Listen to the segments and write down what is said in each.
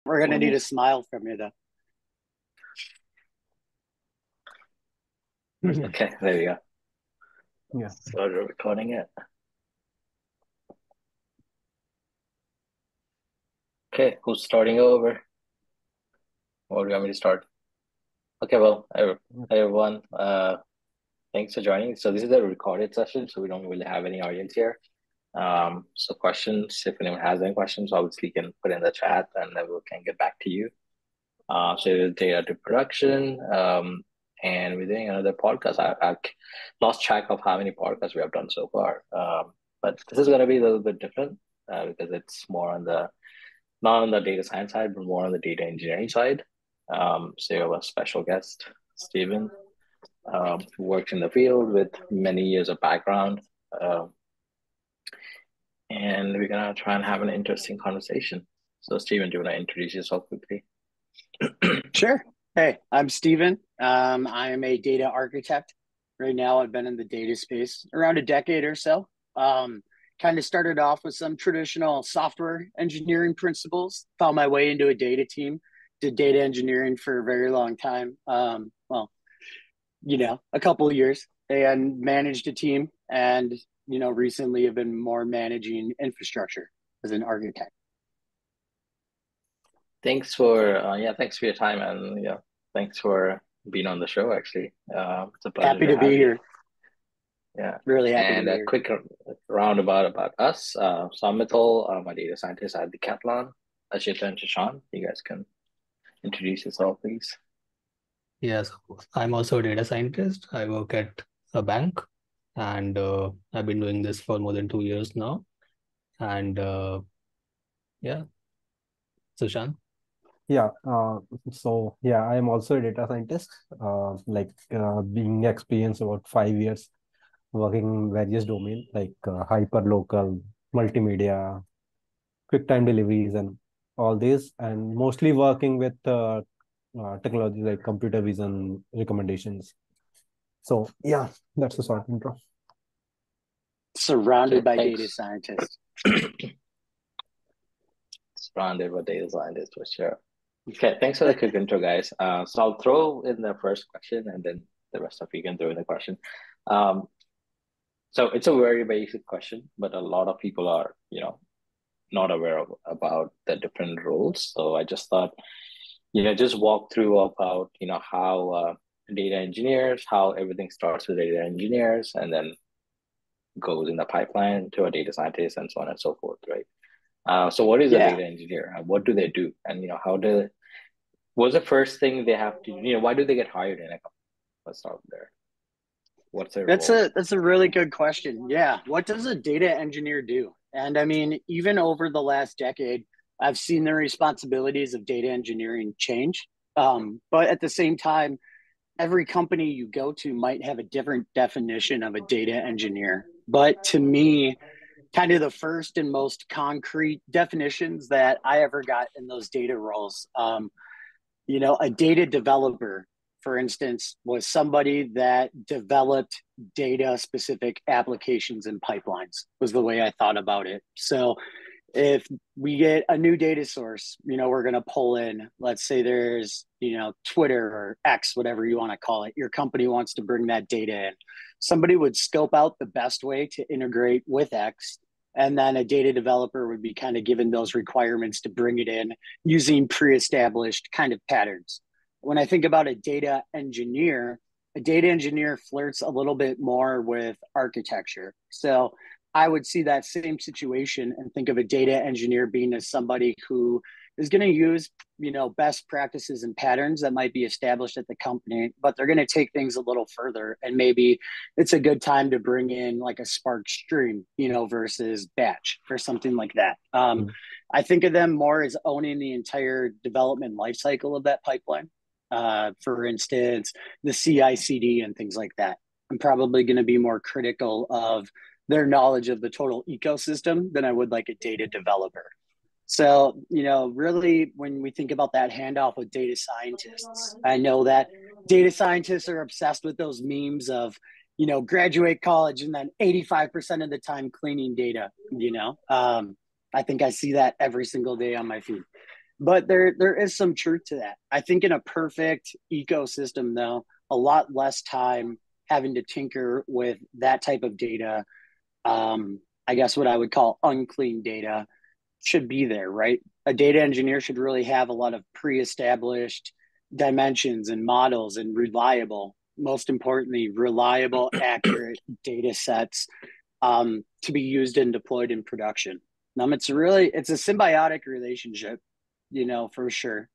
We're gonna need Recording. a smile from you though. Okay, there you go. Yeah. So we're recording it. Okay, who's starting over? Or do you want me to start? Okay, well, everyone, thanks for joining. So this is a recorded session, so we don't really have any audience here. So questions, if anyone has any questions, obviously you can put in the chat and then we can get back to you. So it is data to production. And we're doing another podcast. I've lost track of how many podcasts we have done so far. But this is going to be a little bit different because it's more on the not on the data science side, but more on the data engineering side. So you have a special guest, Stephen, who works in the field with many years of background. And we're going to try and have an interesting conversation. So, Stephen, do you want to introduce yourself quickly? Sure. Hey, I'm Steven. I am a data architect. Right now, I've been in the data space around a decade or so. Kind of started off with some traditional software engineering principles, found my way into a data team, did data engineering for a very long time. A couple of years and managed a team and, recently have been more managing infrastructure as an architect. Thanks for your time and thanks for being on the show. Actually, it's a pleasure Happy to to be have you. here. Yeah, Really happy to and be a here. quick roundabout about us. So I'm Mithil. I'm a data scientist at Decathlon. Ashita and Shashank, you guys can introduce yourself, please. Yes, of course. I'm also a data scientist. I work at a bank and I've been doing this for more than 2 years now. And yeah, Sushan. Yeah, I am also a data scientist, being experienced about 5 years working in various domains like hyper local, multimedia, quick time deliveries, and all these, and mostly working with technology like computer vision recommendations. So, yeah, that's a short intro. Surrounded Okay, by data thanks. scientists. Surrounded by data scientists for sure. Okay, thanks for the quick intro, guys. So I'll throw in the first question, and then the rest of you can throw in the question. So it's a very basic question, but a lot of people are, not aware about the different roles. So I just thought, just walk through about, how data engineers, how everything starts with data engineers, and then goes in the pipeline to a data scientist, and so on and so forth, right? So what is a Yeah. data engineer? What do they do? And what's the first thing they have to, why do they get hired in a company? Let's start there. What's their That's role? a really good question. Yeah. What does a data engineer do? And I mean, even over the last decade, I've seen the responsibilities of data engineering change. But at the same time, every company you go to might have a different definition of a data engineer. But to me, kind of the first and most concrete definitions that I ever got in those data roles, a data developer, for instance, was somebody that developed data specific applications and pipelines, was the way I thought about it. So if we get a new data source, we're going to pull in, let's say there's, Twitter or X, whatever you want to call it. Your company wants to bring that data in. Somebody would scope out the best way to integrate with X. And then a data developer would be kind of given those requirements to bring it in using pre-established kind of patterns. When I think about a data engineer flirts a little bit more with architecture. So I would see that same situation and think of a data engineer being as somebody who is going to use, best practices and patterns that might be established at the company, but they're going to take things a little further. And maybe it's a good time to bring in like a Spark Stream, versus batch or something like that. I think of them more as owning the entire development lifecycle of that pipeline. For instance, the CI/CD and things like that. I'm probably going to be more critical of their knowledge of the total ecosystem than I would like a data developer. So, really, when we think about that handoff with data scientists, I know that data scientists are obsessed with those memes of, graduate college and then 85% of the time cleaning data, I think I see that every single day on my feed. But there is some truth to that. I think in a perfect ecosystem, though, a lot less time having to tinker with that type of data. I guess what I would call unclean data should be there, right? A data engineer should really have a lot of pre-established dimensions and models and reliable, most importantly, reliable, accurate data sets to be used and deployed in production. It's a symbiotic relationship, for sure.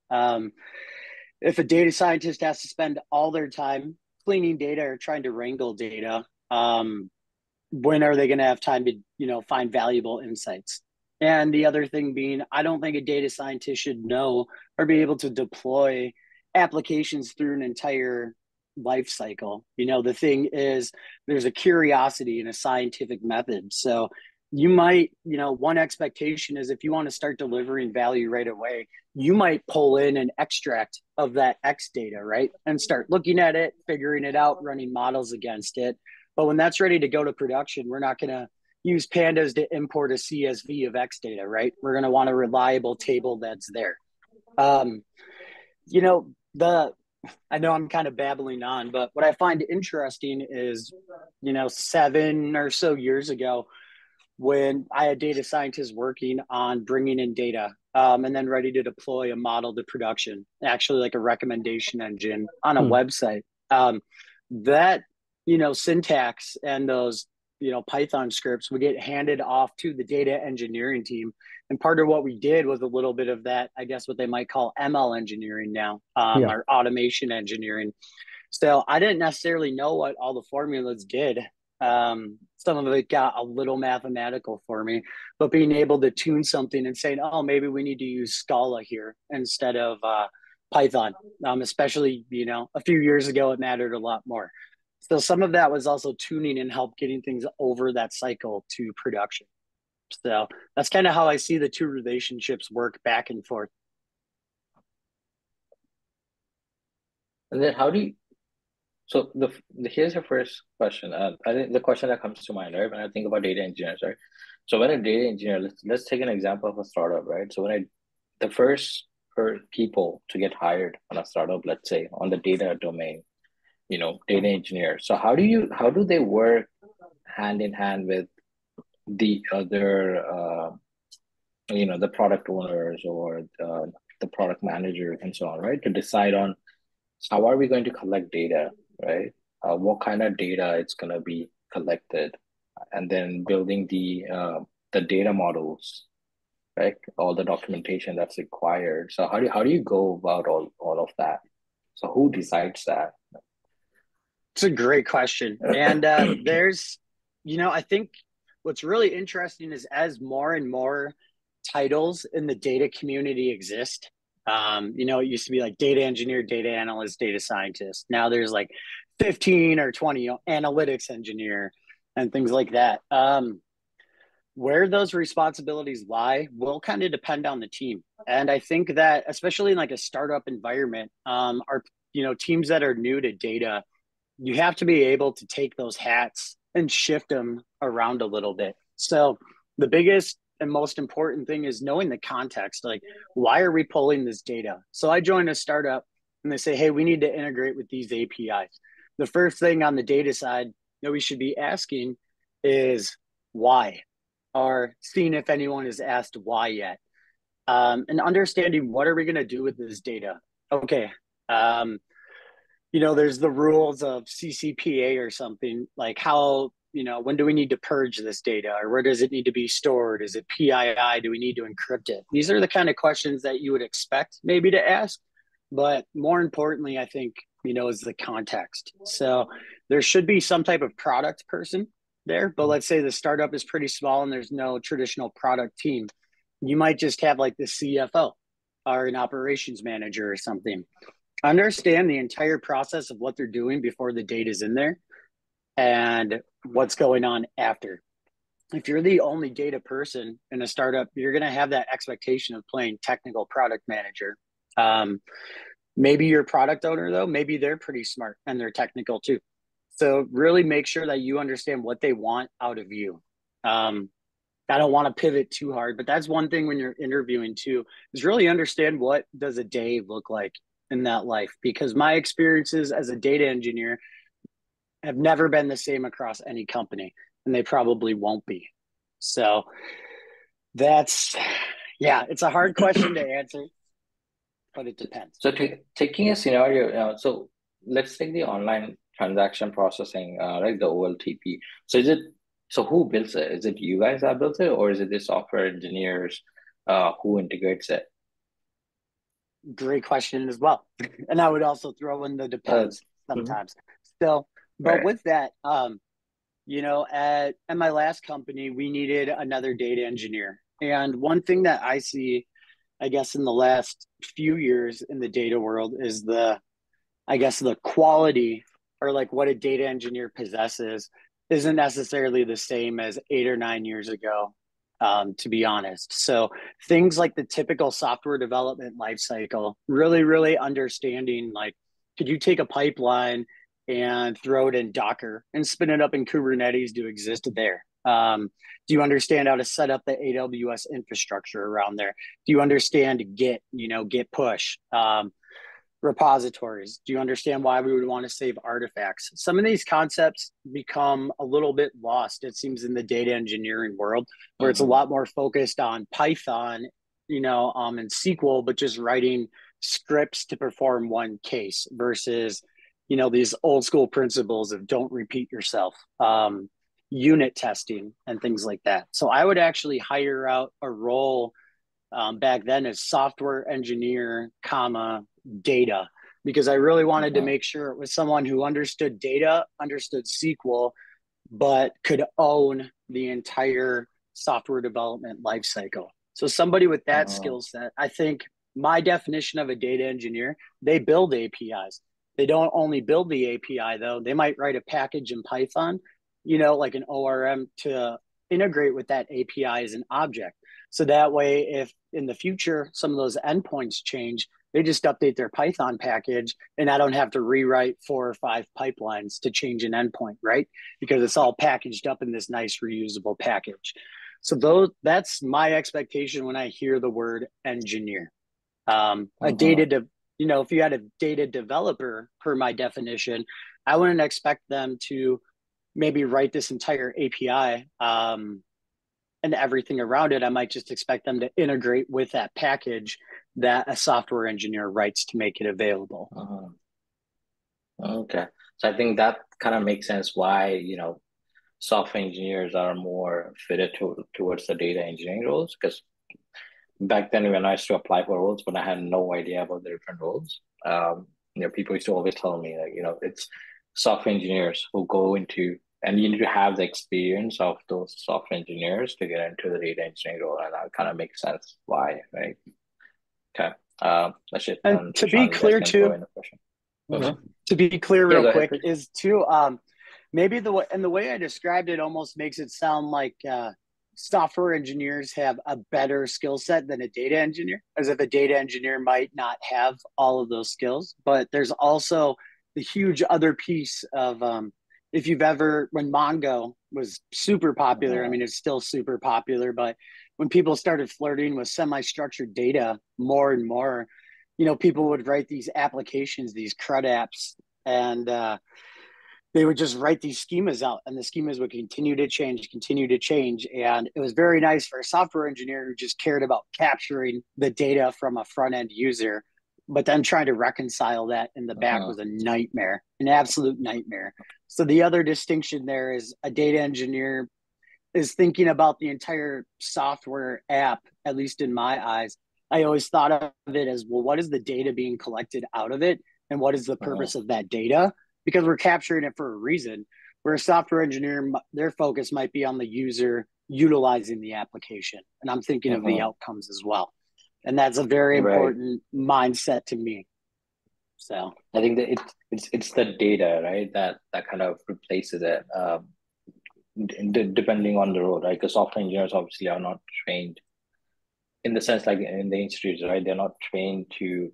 If a data scientist has to spend all their time cleaning data or trying to wrangle data, when are they going to have time to, find valuable insights? And the other thing being, I don't think a data scientist should know or be able to deploy applications through an entire life cycle. The thing is, there's a curiosity and a scientific method. So you might, one expectation is if you want to start delivering value right away, you might pull in an extract of that X data, right? And start looking at it, figuring it out, running models against it. But when that's ready to go to production, we're not going to use pandas to import a CSV of X data, right? We're going to want a reliable table that's there. You know, I know I'm kind of babbling on, but what I find interesting is, 7 or so years ago, when I had data scientists working on bringing in data and then ready to deploy a model to production, actually like a recommendation engine on a website. That, syntax and those, Python scripts would get handed off to the data engineering team. And part of what we did was a little bit of that, I guess what they might call ML engineering now, or automation engineering. So I didn't necessarily know what all the formulas did. Some of it got a little mathematical for me, but being able to tune something and saying, oh, maybe we need to use Scala here instead of Python, especially, a few years ago, it mattered a lot more. So some of that was also tuning and help getting things over that cycle to production. So that's kind of how I see the two relationships work back and forth. And then how do you, so here's your first question. I think the question that comes to mind, right, when I think about data engineers, right? So when a data engineer, let's take an example of a startup, right? So the first people to get hired on a startup, let's say on the data domain, data engineer. So how do they work hand in hand with the other, the product owners or the product manager and so on, right? To decide on how are we going to collect data, right? What kind of data it's going to be collected, and then building the data models, right? All the documentation that's required. So how do you go about all of that? So who decides that? It's a great question. And there's, I think what's really interesting is as more and more titles in the data community exist, it used to be like data engineer, data analyst, data scientist. Now there's like 15 or 20 analytics engineer and things like that. Where those responsibilities lie will kind of depend on the team. And I think that especially in like a startup environment, our teams that are new to data, you have to be able to take those hats and shift them around a little bit. So the biggest and most important thing is knowing the context. Like, why are we pulling this data? So I joined a startup and they say, hey, we need to integrate with these APIs. The first thing on the data side that we should be asking is why, or seeing if anyone has asked why yet. And understanding what are we going to do with this data? Okay. There's the rules of CCPA or something, like how, when do we need to purge this data, or where does it need to be stored? Is it PII? Do we need to encrypt it? These are the kind of questions that you would expect maybe to ask. But more importantly, I think, is the context. So there should be some type of product person there, but let's say the startup is pretty small and there's no traditional product team. You might just have like the CFO or an operations manager or something. Understand the entire process of what they're doing before the data is in there and what's going on after. If you're the only data person in a startup, you're going to have that expectation of playing technical product manager. Maybe your product owner, though, maybe they're pretty smart and they're technical too. So really make sure that you understand what they want out of you. I don't want to pivot too hard, but that's one thing when you're interviewing too, is really understand what does a day look like in that life. Because my experiences as a data engineer have never been the same across any company, and they probably won't be. So that's, yeah, it's a hard question to answer, but it depends. So taking a scenario, so let's take the online transaction processing, like the OLTP. So who builds it? Is it you guys that built it, or is it the software engineers who integrates it? Great question as well. And I would also throw in the depends sometimes. So, but Right. with that, at my last company, we needed another data engineer. And one thing that I see, I guess, in the last few years in the data world is the quality, or like what a data engineer possesses, isn't necessarily the same as 8 or 9 years ago, to be honest. So things like the typical software development lifecycle, really, really understanding, like, could you take a pipeline and throw it in Docker and spin it up in Kubernetes to exist there? Do you understand how to set up the AWS infrastructure around there? Do you understand Git, Git push? Repositories? Do you understand why we would want to save artifacts? Some of these concepts become a little bit lost, it seems, in the data engineering world, where it's a lot more focused on Python, and SQL, but just writing scripts to perform one case versus, these old school principles of don't repeat yourself, unit testing and things like that. So I would actually hire out a role back then as software engineer, data, because I really wanted to make sure it was someone who understood data, understood SQL, but could own the entire software development lifecycle. So somebody with that skill set, I think my definition of a data engineer, they build APIs. They don't only build the API though, they might write a package in Python, like an ORM to integrate with that API as an object. So that way, if in the future some of those endpoints change, they just update their Python package and I don't have to rewrite 4 or 5 pipelines to change an endpoint, right? Because it's all packaged up in this nice reusable package. So that's my expectation when I hear the word engineer. A data, if you had a data developer, per my definition, I wouldn't expect them to maybe write this entire API and everything around it. I might just expect them to integrate with that package that a software engineer writes to make it available. Okay. So I think that kind of makes sense why, software engineers are more fitted towards the data engineering roles. Because back then when I used to apply for roles, but I had no idea about the different roles, people used to always tell me like, it's software engineers who go into, and you need to have the experience of those software engineers to get into the data engineering role, and that kind of makes sense why, right? Okay. That's it. And to be clear too, to be clear real quick, is too, maybe the way I described it almost makes it sound like software engineers have a better skill set than a data engineer, as if a data engineer might not have all of those skills. But there's also the huge other piece of, if you've ever, when Mongo was super popular, I mean, it's still super popular, but when people started flirting with semi-structured data more and more, people would write these applications, these CRUD apps, and they would just write these schemas out, and the schemas would continue to change. And it was very nice for a software engineer who just cared about capturing the data from a front end user, but then trying to reconcile that in the back was a nightmare, an absolute nightmare. So the other distinction there is a data engineer is thinking about the entire software app, at least in my eyes. I always thought of it as, well, what is the data being collected out of it? And what is the purpose of that data? Because we're capturing it for a reason. Where a software engineer, their focus might be on the user utilizing the application. And I'm thinking of the outcomes as well. And that's a very important mindset to me. So I think that it's the data, right? That kind of replaces it. Depending on the role, right? Because software engineers obviously are not trained in the sense, like in the institutes, right? They're not trained to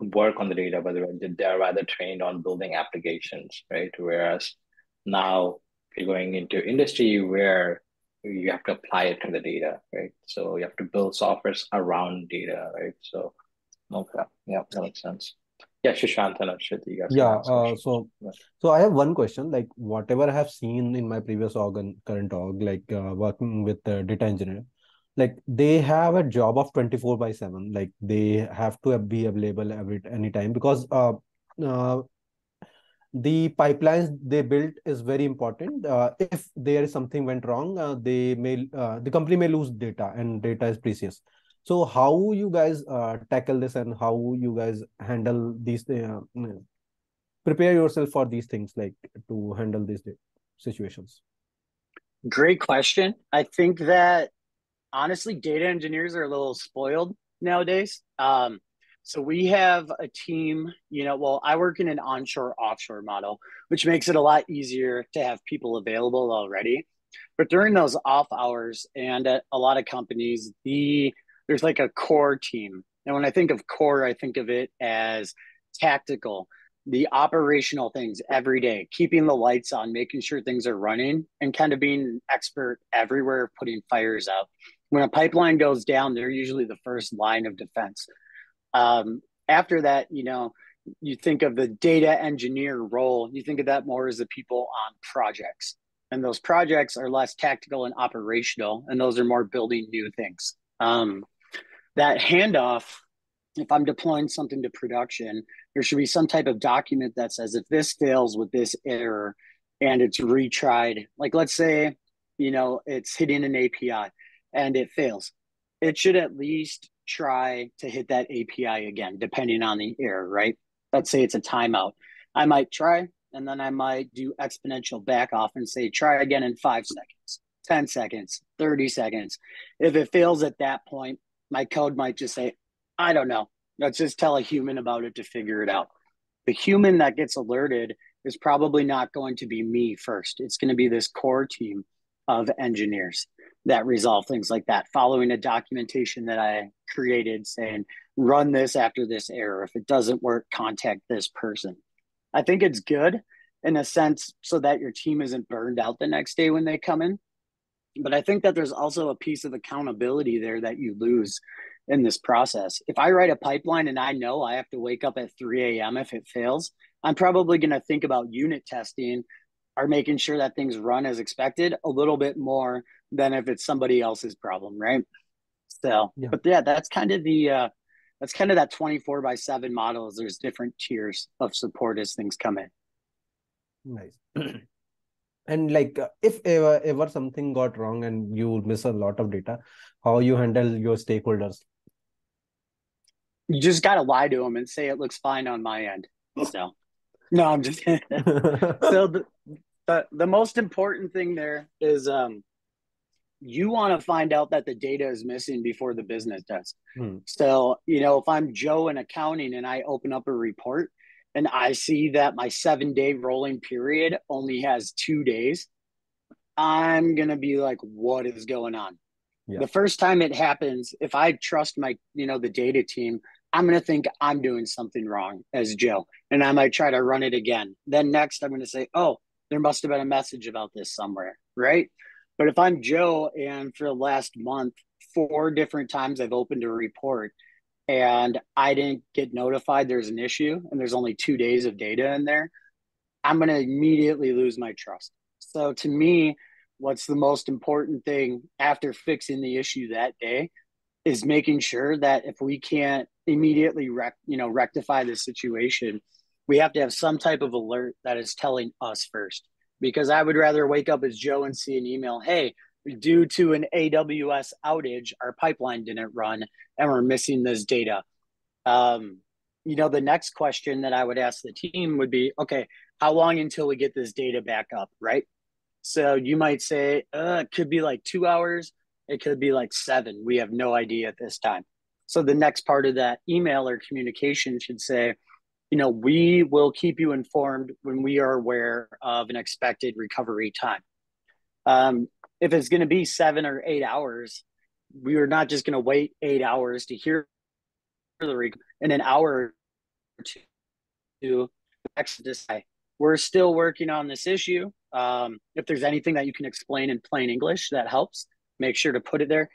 work on the data, but they're rather trained on building applications, right? Whereas now you're going into industry where you have to apply it to the data, right? So you have to build softwares around data, right? So okay, yeah, that makes sense. Yeah, Shashank and Arshit, you guys can Yeah, ask questions. Yeah. so I have one question. Like whatever I have seen in my previous org and current org, like working with the data engineer, like they have a job of 24/7. Like they have to be available every anytime because uh the pipelines they built is very important. If there is something went wrong, the company may lose data, and data is precious. So how you guys tackle this, and how you guys handle these prepare yourself for these things, like to handle these situations? Great question. I think that honestly, data engineers are a little spoiled nowadays. So we have a team, well, I work in an onshore offshore model, which makes it a lot easier to have people available already. But during those off hours and at a lot of companies, there's like a core team. And when I think of core, I think of it as tactical, the operational things every day, keeping the lights on, making sure things are running, and kind of being an expert everywhere, putting fires out. When a pipeline goes down, they're usually the first line of defense. After that, you think of the data engineer role, you think of that more as the people on projects. And those projects are less tactical and operational, and those are more building new things. That handoff, if I'm deploying something to production, there should be some type of document that says if this fails with this error and it's retried, like let's say, it's hitting an API and it fails, it should at least try to hit that API again, depending on the error, right? Let's say it's a timeout. I might try, and then I might do exponential back off and say, try again in 5 seconds, 10 seconds, 30 seconds. If it fails at that point, my code might just say, I don't know. Let's just tell a human about it to figure it out. The human that gets alerted is probably not going to be me first. It's going to be this core team of engineers that resolve things like that, following a documentation that I created saying, run this after this error. If it doesn't work, contact this person. I think it's good in a sense so that your team isn't burned out the next day when they come in. But I think that there's also a piece of accountability there that you lose in this process. If I write a pipeline and I know I have to wake up at 3 a.m. if it fails, I'm probably going to think about unit testing or making sure that things run as expected a little bit more than if it's somebody else's problem, right? So, Yeah. but yeah, that's kind of that 24/7 model. Is there's different tiers of support as things come in. Nice. And like if ever something got wrong and you miss a lot of data, how you handle your stakeholders? You just got to lie to them and say it looks fine on my end. So, no, I'm just so the most important thing there is you want to find out that the data is missing before the business does. So, if I'm Joe in accounting and I open up a report and I see that my 7-day rolling period only has 2 days, I'm going to be like, what is going on? Yeah. The first time it happens, if I trust my, the data team, I'm going to think I'm doing something wrong as Joe, and I might try to run it again. Then next, I'm going to say, oh, there must have been a message about this somewhere, right? But if I'm Joe and for the last month, 4 different times I've opened a report and I didn't get notified there's an issue and there's only 2 days of data in there, I'm going to immediately lose my trust. So to me, what's the most important thing after fixing the issue that day is making sure that if we can't immediately rectify the situation, we have to have some type of alert that is telling us first. Because I would rather wake up as Joe and see an email, hey, due to an AWS outage, our pipeline didn't run and we're missing this data. The next question that I would ask the team would be, okay, how long until we get this data back up, right? So you might say, it could be like 2 hours. It could be like 7. We have no idea at this time. So the next part of that email or communication should say, we will keep you informed when we are aware of an expected recovery time. If it's going to be 7 or 8 hours, we are not just going to wait 8 hours to hear the in an hour or two to decide. we're still working on this issue. If there's anything that you can explain in plain English that helps, make sure to put it there.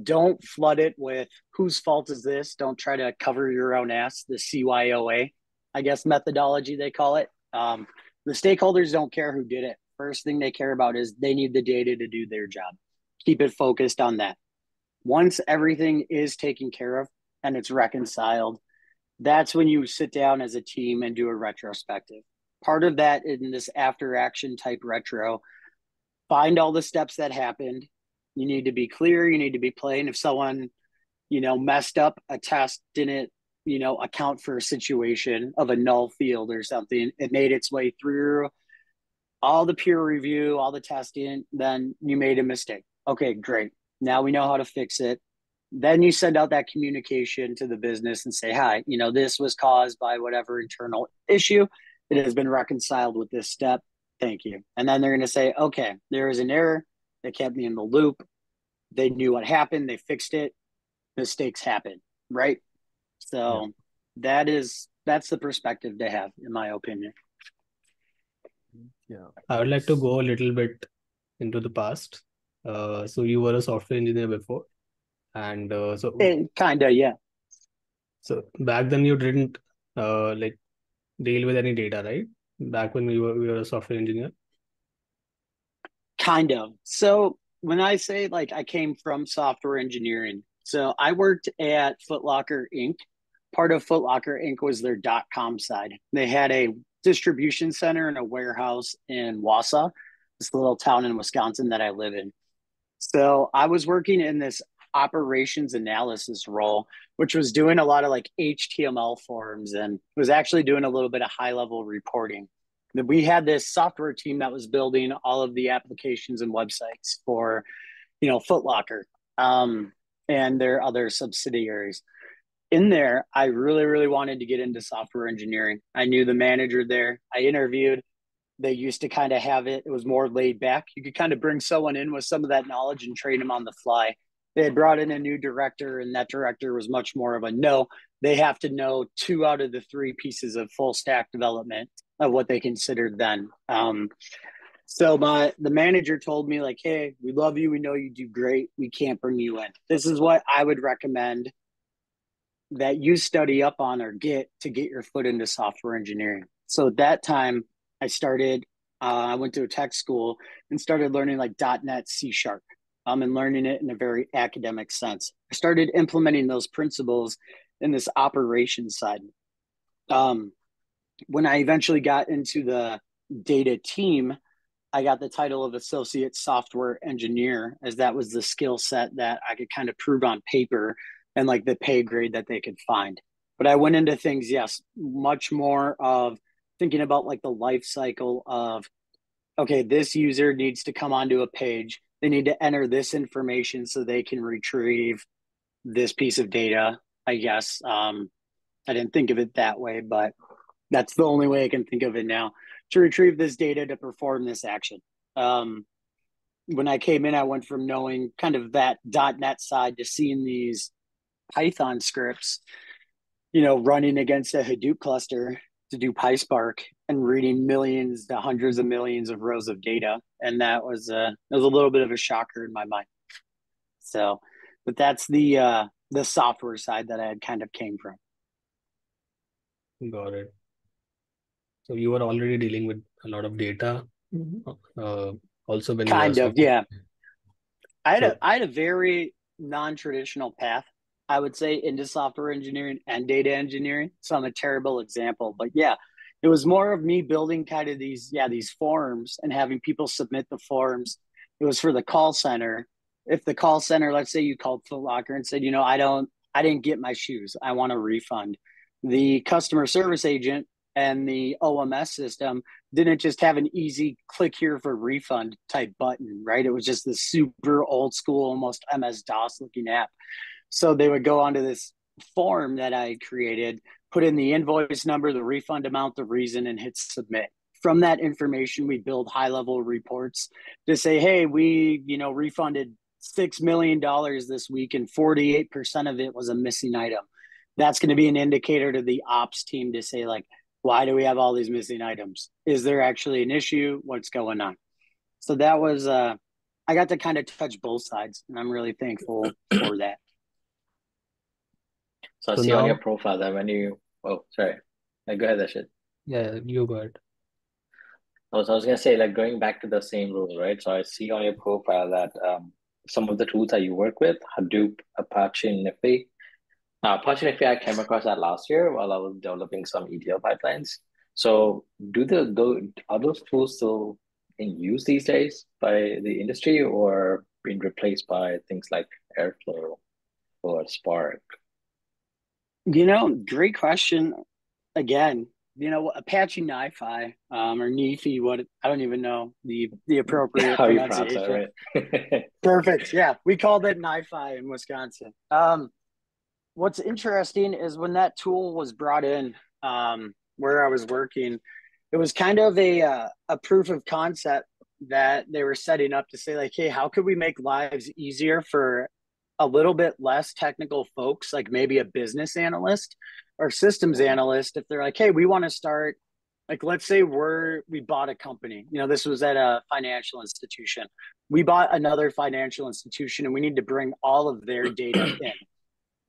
Don't flood it with whose fault is this. Don't try to cover your own ass, the CYOA, I guess, methodology they call it. The stakeholders don't care who did it. First thing they care about is they need the data to do their job. Keep it focused on that. Once everything is taken care of and it's reconciled, that's when you sit down as a team and do a retrospective. Part of that in this after action type retro, find all the steps that happened. You need to be clear. You need to be plain. If someone, messed up a test, didn't, account for a situation of a null field or something, it made its way through all the peer review, all the testing, then you made a mistake. Okay, great. Now we know how to fix it. Then you send out that communication to the business and say, hi, this was caused by whatever internal issue. It has been reconciled with this step. Thank you. And then they're going to say, okay, there is an error. They kept me in the loop. They knew what happened. They fixed it. Mistakes happen, right? So that's the perspective they have, in my opinion. Yeah. I would like to go a little bit into the past. So you were a software engineer before, and Yeah. So back then you didn't deal with any data, right? Back when we were a software engineer. Kind of. So when I say I came from software engineering, so I worked at Foot Locker Inc. Part of Foot Locker Inc. was their .com side. They had a distribution center and a warehouse in Wausau, this little town in Wisconsin that I live in. So I was working in this operations analysis role, which was doing a lot of HTML forms and was actually doing a little bit of high level reporting. We had this software team that was building all of the applications and websites for, Foot Locker and their other subsidiaries. In there, I really, really wanted to get into software engineering. I knew the manager there. I interviewed. They used to kind of have it. It was more laid back. You could kind of bring someone in with some of that knowledge and train them on the fly. They had brought in a new director, and that director was much more of a no. They have to know 2 out of the 3 pieces of full stack development of what they considered then. So the manager told me hey, we love you. We know you do great. We can't bring you in. This is what I would recommend that you study up on or get to get your foot into software engineering. So at that time I went to a tech school and started learning .NET C#, and learning it in a very academic sense. I started implementing those principles in this operations side. When I eventually got into the data team, I got the title of associate software engineer, as that was the skill set that I could kind of prove on paper and the pay grade that they could find. But I went into things, yes, much more of thinking about the life cycle of, okay, this user needs to come onto a page. They need to enter this information so they can retrieve this piece of data, I guess. I didn't think of it that way, but that's the only way I can think of it now, to retrieve this data to perform this action. When I came in, I went from knowing kind of that .NET side to seeing these Python scripts, running against a Hadoop cluster to do PySpark and reading millions to hundreds of millions of rows of data. And that was a little bit of a shocker in my mind. So, but that's the software side that I had kind of came from. Got it. So you were already dealing with a lot of data, also when kind you of, yeah. I had a very non-traditional path, I would say, into software engineering and data engineering. So I'm a terrible example, but yeah, it was more of me building kind of these forms and having people submit the forms. It was for the call center. If the call center, let's say you called Foot Locker and said, I didn't get my shoes, I want a refund. The customer service agent and the OMS system didn't just have an easy click here for refund type button, right? It was just this super old school, almost MS-DOS looking app. So they would go onto this form that I created, put in the invoice number, the refund amount, the reason, and hit submit. From that information, we build high-level reports to say, hey, we refunded $6 million this week, and 48% of it was a missing item. That's going to be an indicator to the ops team to say, Why do we have all these missing items? Is there actually an issue? What's going on? So that was I got to kind of touch both sides, and I'm really thankful for that. So I So see on your now, profile that when you, oh, sorry. Go ahead, Ashit. yeah, you go ahead. So I was gonna say, like going back to the same rule, right? So I see on your profile that some of the tools that you work with, Hadoop, Apache, and Niffy. Now, Apache Niffy, I came across that last year while I was developing some ETL pipelines. So are those tools still in use these days by the industry or being replaced by things like Airflow or Spark? Great question. Again, Apache NiFi or NiFi, what I don't even know the appropriate How you pronounce pronunciation. that, right? Perfect. Yeah, we called it NiFi in Wisconsin. What's interesting is when that tool was brought in, where I was working, it was kind of a proof of concept that they were setting up to say like, hey, how could we make lives easier for a little bit less technical folks, like maybe a business analyst or systems analyst, if they're like, hey, we want to start, like, let's say we bought a company, this was at a financial institution. We bought another financial institution and we need to bring all of their data in.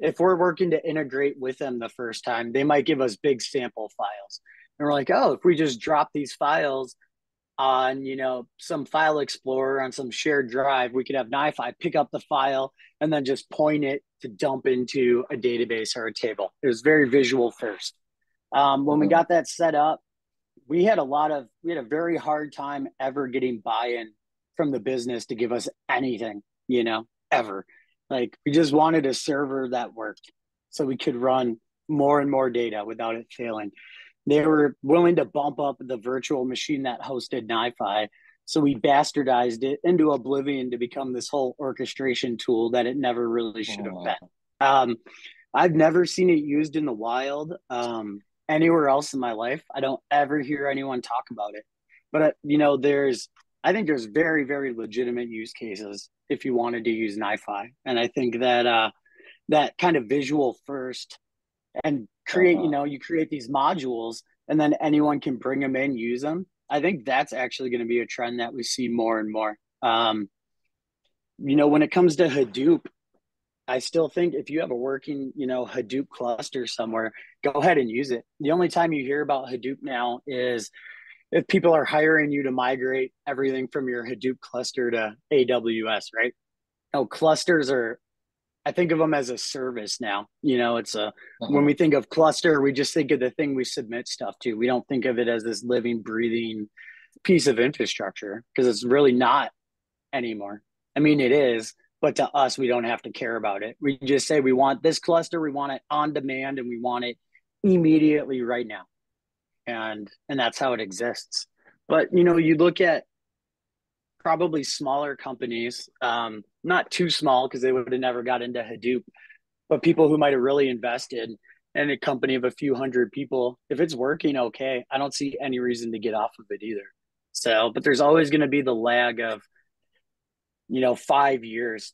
If we're working to integrate with them the first time, they might give us big sample files. And we're like, oh, if we just drop these files on, some file explorer on some shared drive, we could have NiFi pick up the file and then just point it to dump into a database or a table. It was very visual first. When we got that set up, we had a very hard time ever getting buy-in from the business to give us anything, ever. Like we just wanted a server that worked so we could run more and more data without it failing. They were willing to bump up the virtual machine that hosted NiFi. So we bastardized it into oblivion to become this whole orchestration tool that it never really should have been. I've never seen it used in the wild anywhere else in my life. I don't ever hear anyone talk about it. But, I think there's very, very legitimate use cases if you wanted to use NiFi. And I think that that kind of visual first and you create these modules and then anyone can bring them in, use them. I think that's actually going to be a trend that we see more and more. When it comes to Hadoop, I still think if you have a working, Hadoop cluster somewhere, go ahead and use it. The only time you hear about Hadoop now is if people are hiring you to migrate everything from your Hadoop cluster to AWS, right? Clusters I think of them as a service now. When we think of cluster, we just think of the thing we submit stuff to. We don't think of it as this living, breathing piece of infrastructure because it's really not anymore. I mean, it is, but to us, we don't have to care about it. We just say we want this cluster, we want it on demand, and we want it immediately right now. And that's how it exists. But, you look at probably smaller companies, not too small because they would have never got into Hadoop, but people who might have really invested in a company of a few hundred people. If it's working okay, I don't see any reason to get off of it either. So, but there's always going to be the lag of, 5 years,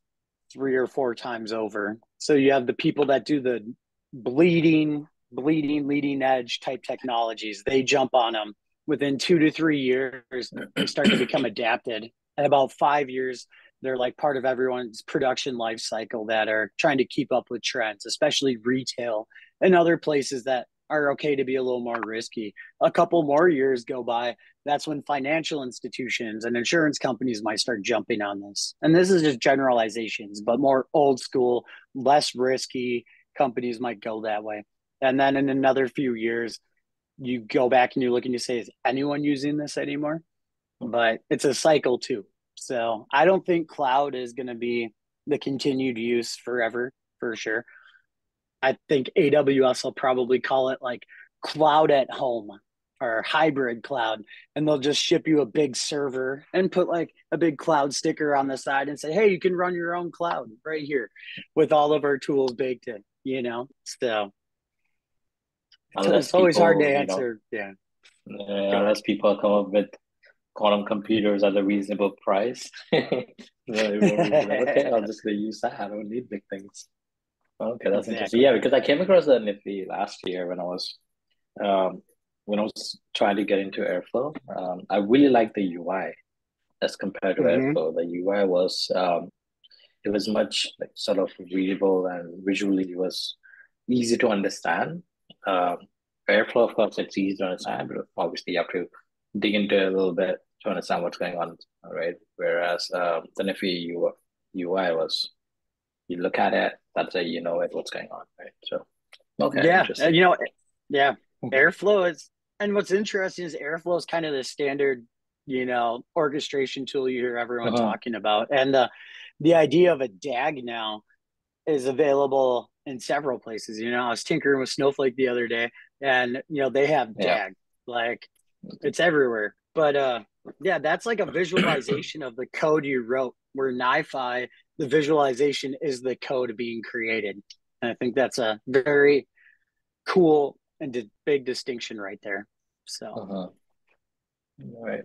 3 or 4 times over. So you have the people that do the bleeding, leading edge type technologies. They jump on them within 2 to 3 years. They start to become adapted. At about 5 years, they're like part of everyone's production life cycle that are trying to keep up with trends, especially retail and other places that are okay to be a little more risky. A couple more years go by, that's when financial institutions and insurance companies might start jumping on this. And this is just generalizations, but more old school, less risky companies might go that way. And then in another few years, you go back and you look and you say, is anyone using this anymore? But it's a cycle too. So I don't think cloud is going to be the continued use forever, for sure. I think AWS will probably call it like cloud at home or hybrid cloud. And they'll just ship you a big server and put like a big cloud sticker on the side and say, hey, you can run your own cloud right here with all of our tools baked in, So it's always hard to answer. Yeah. Unless people come up with quantum computers at a reasonable price. Okay, I'll just use that. I don't need big things. Okay, that's interesting. Yeah, because I came across the Niffy last year when I was when I was trying to get into Airflow, I really liked the UI as compared to Mm-hmm. Airflow. The UI was it was much like sort of readable and visually it was easy to understand. Um, Airflow, of course, it's easy to understand, but obviously you have to dig into it a little bit to understand what's going on, right? Whereas the Nifi UI was you look at it, that's it, you know it, what's going on, right? So okay, Yeah, interesting. yeah, Airflow is, and what's interesting is Airflow is kind of the standard, orchestration tool you hear everyone Uh-huh. talking about, and the idea of a DAG now is available in several places. I was tinkering with Snowflake the other day, and they have Yeah. DAG, like it's everywhere. But yeah, that's like a visualization of the code you wrote. Where NiFi, the visualization is the code being created. And I think that's a very cool and big distinction right there. So Uh-huh. All right.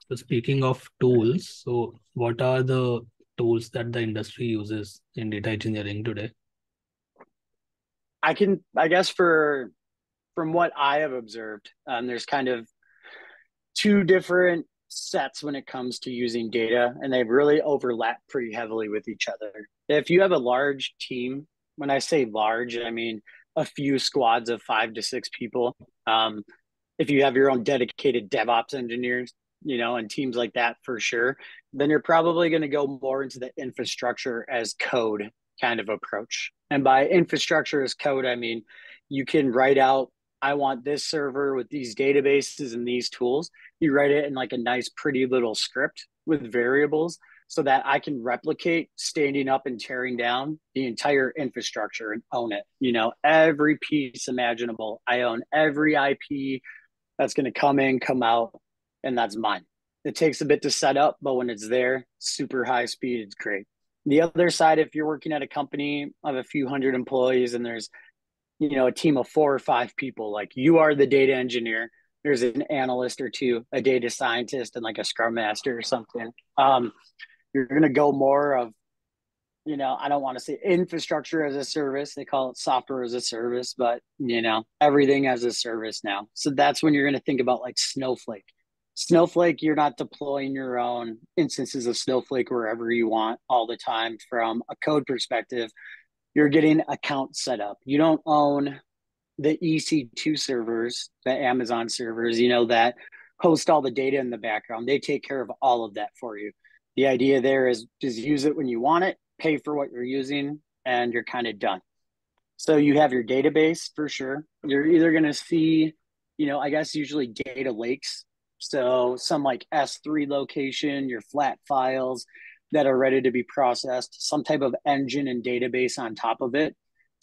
So speaking of tools, so what are the tools that the industry uses in data engineering today? I guess from what I have observed, there's kind of two different sets when it comes to using data, and they really overlap pretty heavily with each other. If you have a large team, when I say large, I mean a few squads of 5 to 6 people. If you have your own dedicated DevOps engineers, and teams like that for sure, then you're probably going to go more into the infrastructure as code kind of approach. And by infrastructure as code, I mean you can write out, I want this server with these databases and these tools. You write it in like a nice, pretty little script with variables so that I can replicate standing up and tearing down the entire infrastructure and own it. Every piece imaginable. I own every IP that's going to come in, come out, and that's mine. It takes a bit to set up, but when it's there, super high speed, it's great. The other side, if you're working at a company of a few hundred employees and there's a team of 4 or 5 people, like you are the data engineer, there's an analyst or two, a data scientist, and like a scrum master or something. You're going to go more of, I don't want to say infrastructure as a service. They call it software as a service, but everything as a service now. So that's when you're going to think about like Snowflake. Snowflake, you're not deploying your own instances of Snowflake wherever you want all the time from a code perspective. You're getting accounts set up. You don't own the EC2 servers, the Amazon servers, that host all the data in the background. They take care of all of that for you. The idea there is just use it when you want it, pay for what you're using, and you're kind of done. So you have your database for sure. You're either going to see, I guess usually data lakes. So some like S3 location, your flat files that are ready to be processed, some type of engine and database on top of it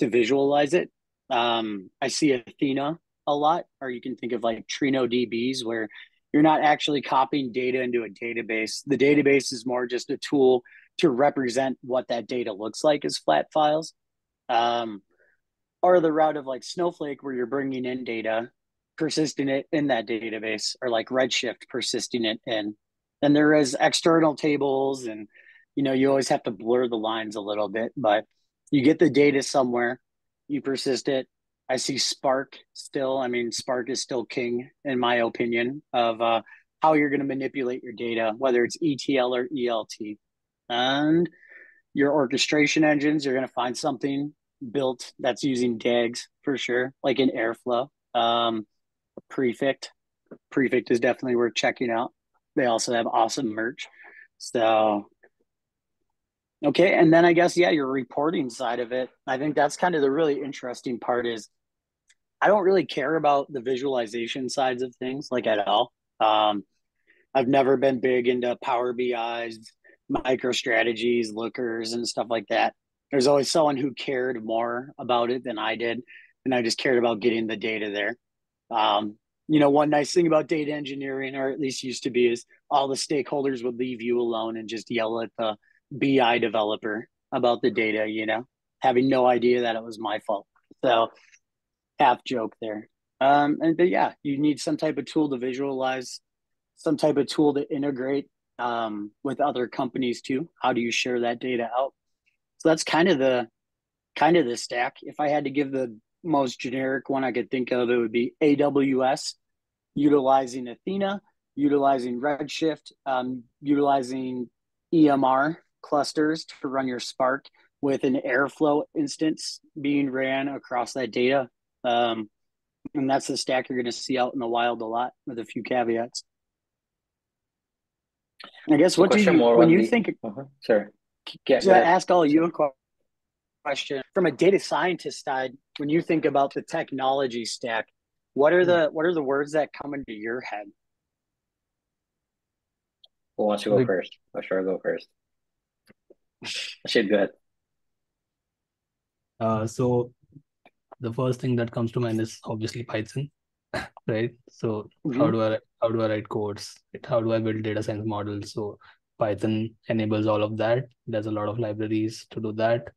to visualize it. I see Athena a lot, or you can think of like Trino DBs where you're not actually copying data into a database. The database is more just a tool to represent what that data looks like as flat files. Or the route of like Snowflake where you're bringing in data, persisting it in that database, or like Redshift persisting it in. And there is external tables, and you always have to blur the lines a little bit, but you get the data somewhere, you persist it. I see Spark still. I mean, Spark is still king in my opinion of how you're going to manipulate your data, whether it's ETL or ELT. And your orchestration engines, you're going to find something built that's using DAGs for sure, like in Airflow. Prefect. Prefect is definitely worth checking out. They also have awesome merch. So, okay. And then I guess, yeah, your reporting side of it, I think that's kind of the really interesting part is I don't really care about the visualization sides of things like at all. I've never been big into Power BIs, micro strategies, lookers, and stuff like that. There's always someone who cared more about it than I did, and I just cared about getting the data there. One nice thing about data engineering, or at least used to be, is all the stakeholders would leave you alone and just yell at the BI developer about the data, having no idea that it was my fault. So half joke there. But yeah, you need some type of tool to visualize, some type of tool to integrate with other companies too. How do you share that data out? So that's kind of the stack. If I had to give the most generic one I could think of, it would be AWS, utilizing Athena, utilizing Redshift, utilizing EMR clusters to run your Spark with an Airflow instance being ran across that data. And that's the stack you're going to see out in the wild a lot, with a few caveats. I guess So what do question you, more when on you the think, sorry. Yeah, to go ahead. ask all you a question from a data scientist side, when you think about the technology stack, what are the words that come into your head? Who wants to go Like, first? Or should I go first? Ashit, go ahead. So the first thing that comes to mind is obviously Python, right? So how Mhm. do I write codes? How do I build data science models? So Python enables all of that. There's a lot of libraries to do that.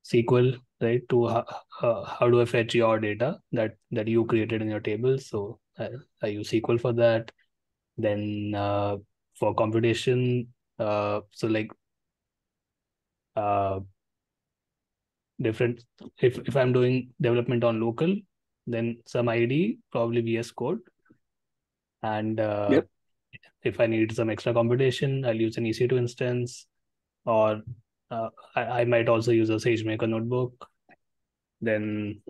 SQL, right? To how do I fetch your data that you created in your table? So I use SQL for that. Then for computation, so like different. If I'm doing development on local, then some ID, probably VS Code, and Yep. if I need some extra computation, I'll use an EC2 instance, or I might also use a SageMaker notebook. Then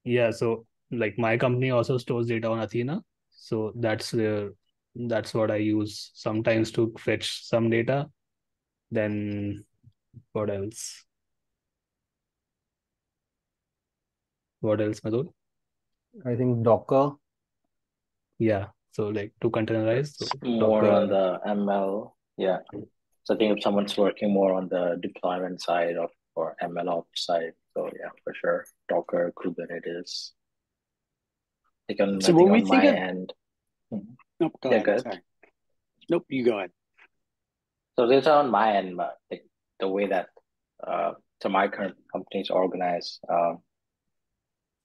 yeah, so like my company also stores data on Athena, so that's what I use sometimes to fetch some data. Then what else? What else, Madhu? I think Docker. Yeah, so like to containerize, so More Docker. on the ML. Yeah. So I think if someone's working more on the deployment side of or ML ops side, so yeah, for sure, Docker, Kubernetes. So I think when we on think my of, end. Mhm. nope, go Yeah, ahead. good. Sorry. Nope, you go ahead. So this on my end, but like the way that so my current company is organized,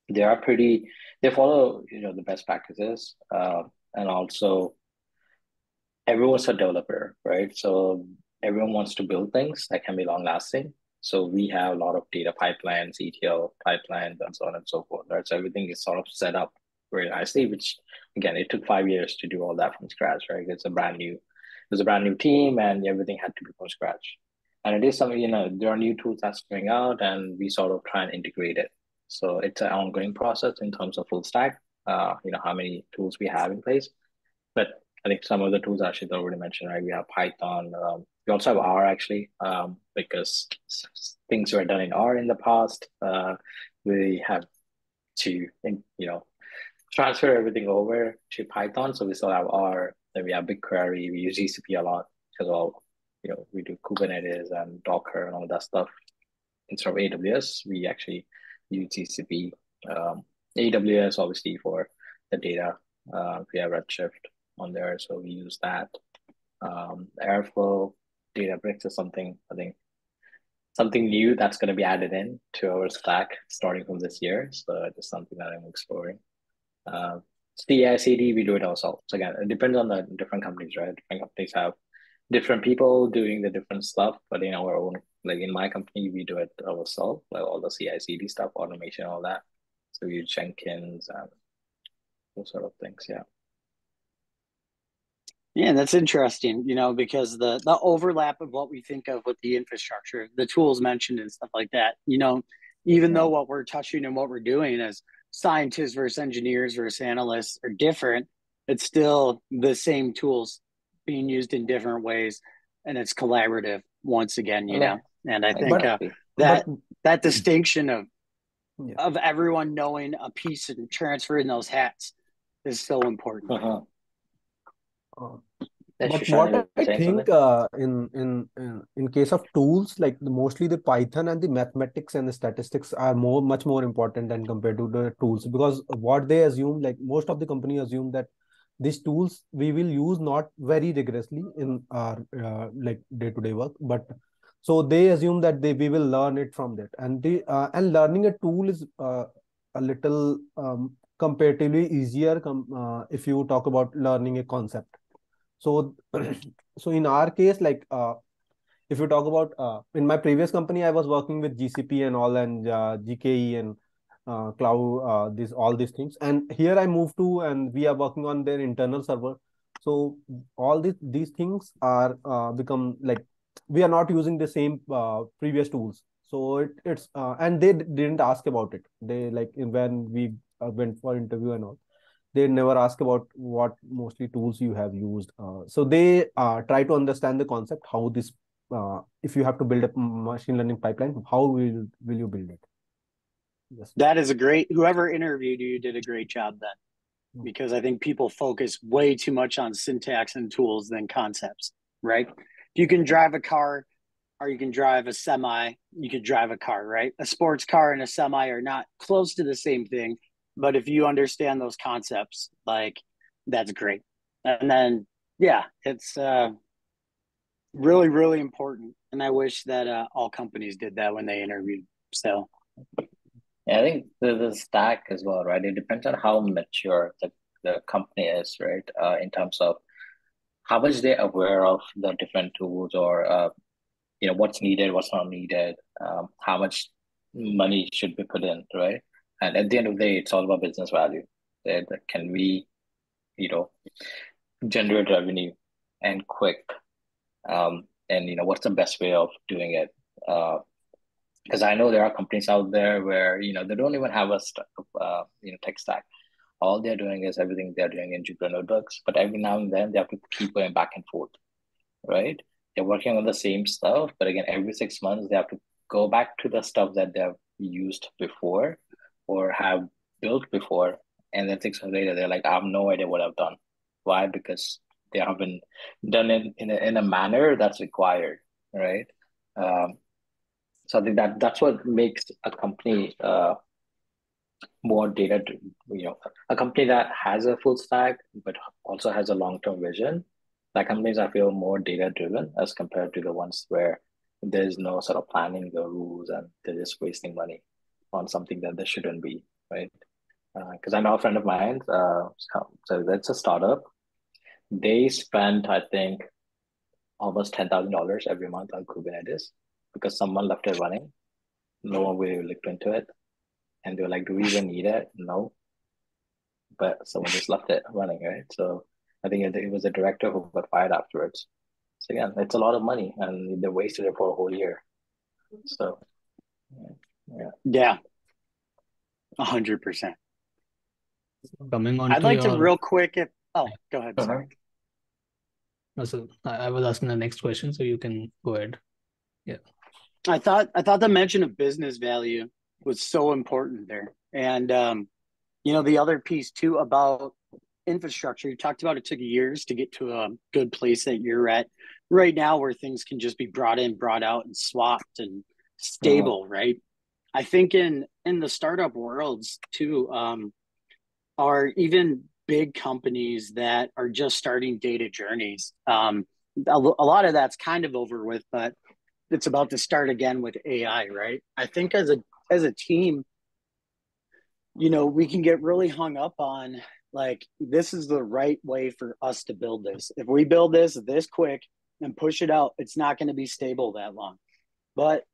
they are pretty. They follow the best practices, and also everyone's a developer, right? So everyone wants to build things that can be long lasting. So we have a lot of data pipelines, ETL pipelines, and so on and so forth. Right. So everything is sort of set up very nicely, which again, it took 5 years to do all that from scratch, right? It was a brand new team and everything had to be from scratch. And it is something, there are new tools that's coming out and we sort of try and integrate it. So it's an ongoing process in terms of full stack, how many tools we have in place. But I think some of the tools actually already mentioned, right? We have Python. We also have R actually, because things were done in R in the past. We have to, transfer everything over to Python. So we still have R. Then we have BigQuery. We use GCP a lot as well. We do Kubernetes and Docker and all that stuff. Instead of AWS, we actually use GCP. AWS obviously for the data. We have Redshift on there, so we use that. Airflow, Databricks is something I think something new that's going to be added in to our stack starting from this year. So it's something that I'm exploring. CI/CD, we do it ourselves. So again, it depends on the different companies, right? Different companies have different people doing the different stuff, but in our own, like in my company, we do it ourselves, like all the CI/CD stuff, automation, all that. So we use Jenkins and those sort of things. Yeah. Yeah, that's interesting, because the overlap of what we think of with the infrastructure, the tools mentioned and stuff like that, even though what we're touching and what we're doing as scientists versus engineers versus analysts are different, it's still the same tools being used in different ways, and it's collaborative once again, Yeah, and I think But exactly. that but that distinction yeah. of everyone knowing a piece and transferring those hats is so important. Uh-huh. Uh, Yeah, But Shushan, what you were I saying think something? in case of tools, like mostly the Python and the mathematics and the statistics are much more important than compared to the tools, because what they assume, like most of the company assume that these tools we will use not very rigorously in our like day-to-day work, but so they assume that we will learn it from that, and learning a tool is a little comparatively easier if you talk about learning a concept. So so in our case, like if you talk about in my previous company, I was working with GCP and all, and GKE and cloud, this all these things. And here I moved to, and we are working on their internal server. So all these things are become like, we are not using the same previous tools. So it's and they didn't ask about it. They, like, when we went for interview and all, they never ask about what mostly tools you have used. So they try to understand the concept, how this, if you have to build a machine learning pipeline, how will you build it? Yes. That is a great, whoever interviewed you did a great job then, because I think people focus way too much on syntax and tools than concepts, right? You can drive a car or you can drive a semi, you could drive a car, right? A sports car and a semi are not close to the same thing, but if you understand those concepts, like, that's great. And then, yeah, it's really, really important. And I wish that all companies did that when they interviewed. So, Yeah, I think the stack as well, right? It depends on how mature the company is, right? In terms of how much they're aware of the different tools, or what's needed, what's not needed, how much money should be put in, right? And at the end of the day, it's all about business value. That can we, generate revenue and quick, and what's the best way of doing it? Because I know there are companies out there where they don't even have a tech stack. All they're doing is everything they're doing in Jupyter Notebooks, but every now and then they have to keep going back and forth, right? They're working on the same stuff, but again, every 6 months they have to go back to the stuff that they've used before or have built before, and then 6 months later they're like, I have no idea what I've done. Why? Because they haven't done it in a manner that's required, right? So I think that's what makes a company more data, a company that has a full stack but also has a long-term vision. That companies, I feel, more data driven as compared to the ones where there's no sort of planning the rules and they're just wasting money on something that they shouldn't be, right? Because I know a friend of mine, so that's a startup. They spend, I think, almost $10,000 every month on Kubernetes because someone left it running. No one really looked into it. And they were like, do we even need it? No. But someone just left it running, right? So I think it was the director who got fired afterwards. So again, it's a lot of money and they wasted it for a whole year. So yeah, 100%. Coming on I'd like to real quick, go ahead, sorry. So I was asking the next question, so you can go ahead. Yeah. I thought the mention of business value was so important there. And, the other piece too about infrastructure, you talked about it took years to get to a good place that you're at right now where things can just be brought in, brought out and swapped and stable, right? I think in the startup worlds too, are even big companies that are just starting data journeys. A lot of that's kind of over with, but it's about to start again with AI, right? I think as a team, we can get really hung up on like, this is the right way for us to build this. If we build this quick and push it out, it's not going to be stable that long. But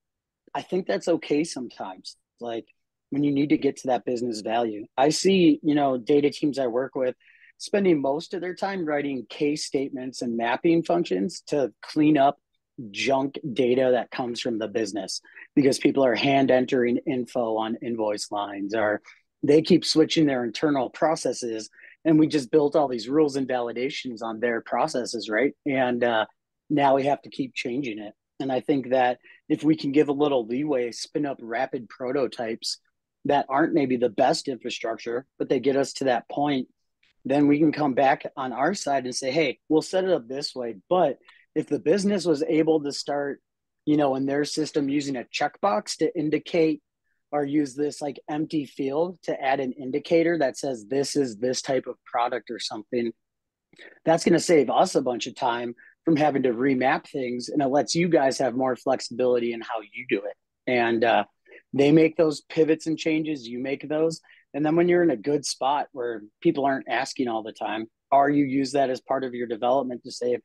I think that's okay sometimes. Like, when you need to get to that business value. I see, data teams I work with spending most of their time writing case statements and mapping functions to clean up junk data that comes from the business because people are hand entering info on invoice lines, or they keep switching their internal processes, and we just built all these rules and validations on their processes, right? And now we have to keep changing it. And I think that if we can give a little leeway, spin up rapid prototypes that aren't maybe the best infrastructure, but they get us to that point, then we can come back on our side and say, hey, we'll set it up this way. But if the business was able to start, in their system using a checkbox to indicate or use this like empty field to add an indicator that says this is this type of product or something, that's going to save us a bunch of time from having to remap things. And it lets you guys have more flexibility in how you do it. And they make those pivots and changes, you make those. And then when you're in a good spot where people aren't asking all the time, or you use that as part of your development to say,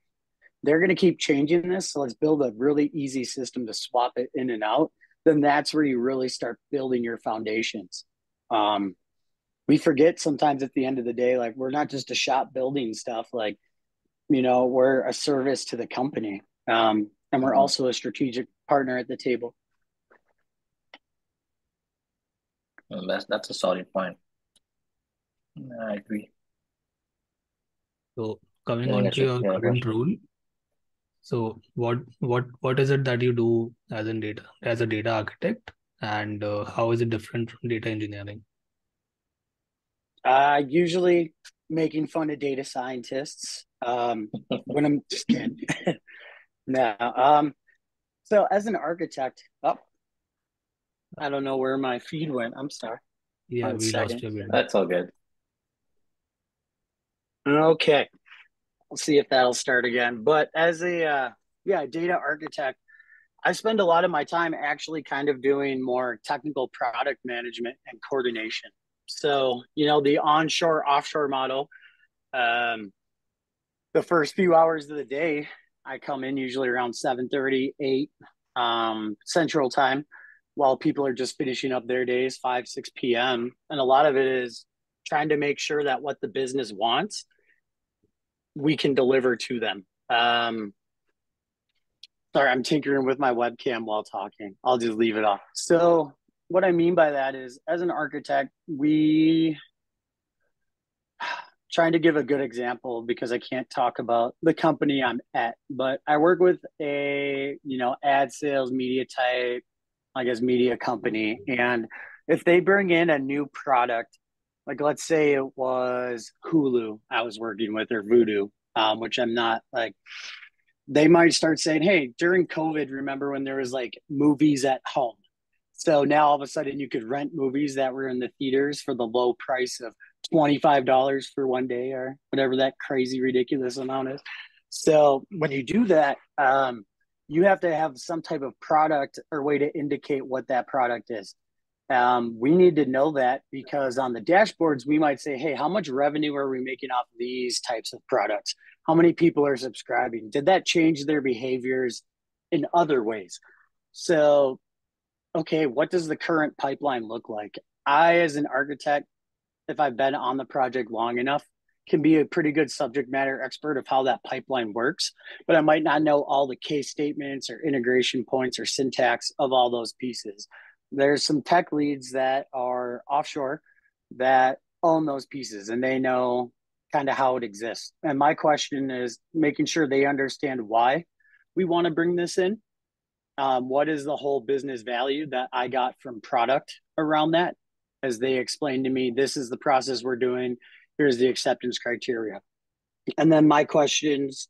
they're going to keep changing this. So let's build a really easy system to swap it in and out. Then that's where you really start building your foundations. We forget sometimes at the end of the day, like we're not just a shop building stuff. Like, we're a service to the company. And we're also a strategic partner at the table. That's a solid point. I agree. So coming Yeah, on that's to a your fair current question. role, so what is it that you do as a data architect, and how is it different from data engineering? Usually making fun of data scientists. When I'm just kidding. No. So as an architect, I don't know where my feed went. I'm sorry. Yeah, 1 we lost second. your video. That's all good. Okay. I'll see if that'll start again. But as a data architect, I spend a lot of my time actually kind of doing more technical product management and coordination. So, the onshore offshore model, the first few hours of the day, I come in usually around 7:30, 8 Central Time, while people are just finishing up their days, 5, 6 p.m. And a lot of it is trying to make sure that what the business wants, we can deliver to them. Sorry, I'm tinkering with my webcam while talking. I'll just leave it off. So what I mean by that is, as an architect, we trying to give a good example because I can't talk about the company I'm at, but I work with a, ad sales media type, I guess, media company. And if they bring in a new product, like let's say it was Hulu I was working with, or Vudu, which I'm not, like, they might start saying, hey, during COVID, remember when there was like movies at home? So now all of a sudden you could rent movies that were in the theaters for the low price of $25 for one day, or whatever that crazy, ridiculous amount is. So when you do that, you have to have some type of product or way to indicate what that product is. We need to know that, because on the dashboards, we might say, hey, how much revenue are we making off these types of products? How many people are subscribing? Did that change their behaviors in other ways? So, okay, what does the current pipeline look like? I, as an architect, if I've been on the project long enough, can be a pretty good subject matter expert of how that pipeline works, but I might not know all the case statements or integration points or syntax of all those pieces. There's some tech leads that are offshore that own those pieces, and they know kind of how it exists. And my question is making sure they understand why we want to bring this in. What is the whole business value that I got from product around that? As they explained to me, this is the process we're doing. Here's the acceptance criteria. And then my questions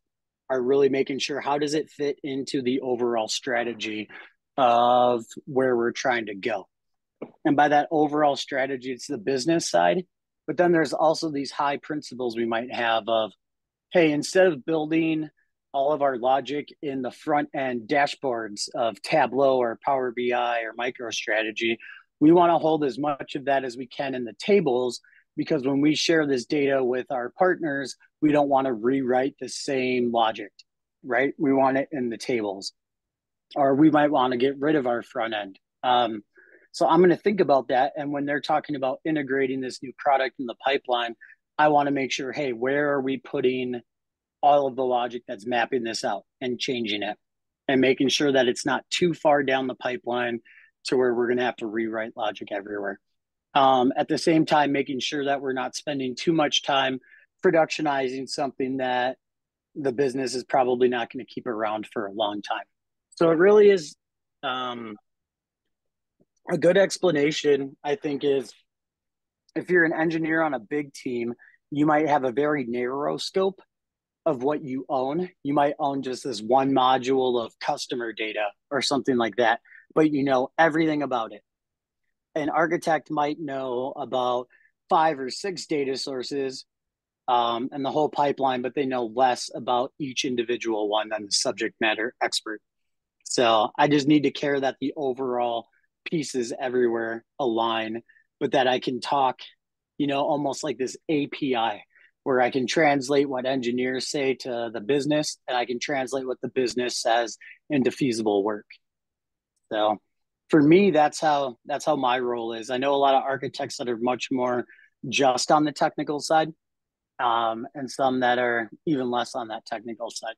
are really making sure, how does it fit into the overall strategy of where we're trying to go? And by that overall strategy, it's the business side. But then there's also these high principles we might have of, hey, instead of building all of our logic in the front end dashboards of Tableau or Power BI or MicroStrategy, we want to hold as much of that as we can in the tables, because when we share this data with our partners, we don't want to rewrite the same logic, right? We want it in the tables, or we might want to get rid of our front end. So I'm going to think about that. And when they're talking about integrating this new product in the pipeline, I want to make sure, hey, where are we putting all of the logic that's mapping this out and changing it, and making sure that it's not too far down the pipeline to where we're going to have to rewrite logic everywhere. At the same time, making sure that we're not spending too much time productionizing something that the business is probably not going to keep around for a long time. So it really is a good explanation, I think, is if you're an engineer on a big team, you might have a very narrow scope of what you own. You might own just this one module of customer data or something like that, but you know everything about it. An architect might know about 5 or 6 data sources and the whole pipeline, but they know less about each individual one than the subject matter expert. So I just need to care that the overall pieces everywhere align, but that I can talk, almost like this API. where I can translate what engineers say to the business, and I can translate what the business says into feasible work. So for me, that's how my role is. I know a lot of architects that are much more just on the technical side, and some that are even less on that technical side.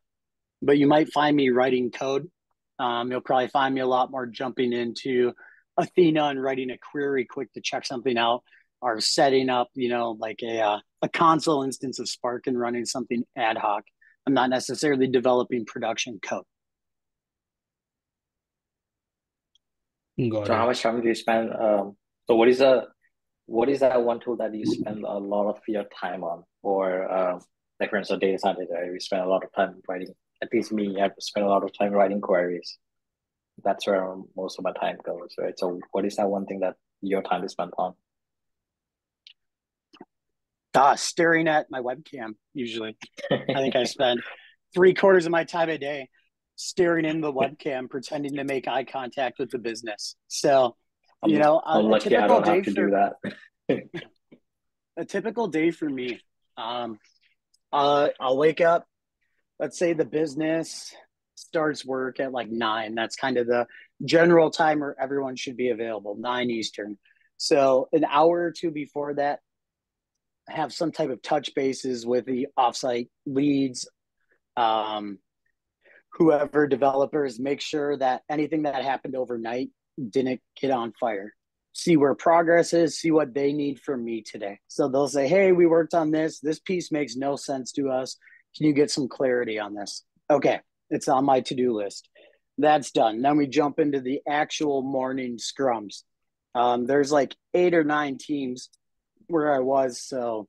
But you might find me writing code. You'll probably find me a lot more jumping into Athena and writing a query quick to check something out, or setting up, like a console instance of Spark and running something ad hoc. I'm not necessarily developing production code. Got So how it. much time do you spend? So what is that one tool that you spend a lot of your time on? Or like for instance, data scientist, right? We spend a lot of time writing. At least me, I spend a lot of time writing queries. That's where most of my time goes, right? So what is that one thing that your time is spent on? Staring at my webcam, usually. I think I spend 3/4 of my time a day staring in the webcam, pretending to make eye contact with the business. So, I'm a lucky I typical don't have day to do that. a typical day for me, I'll wake up. Let's say the business starts work at like 9. That's kind of the general time where everyone should be available, 9 Eastern. So an hour or two before that, have some type of touch bases with the offsite leads, um, whoever developers, make sure that anything that happened overnight didn't get on fire. See where progress is, see what they need from me today. So they'll say, hey, we worked on this. This piece makes no sense to us. Can you get some clarity on this? Okay, it's on my to-do list. That's done. Then we jump into the actual morning scrums. There's like 8 or 9 teams where I was. So,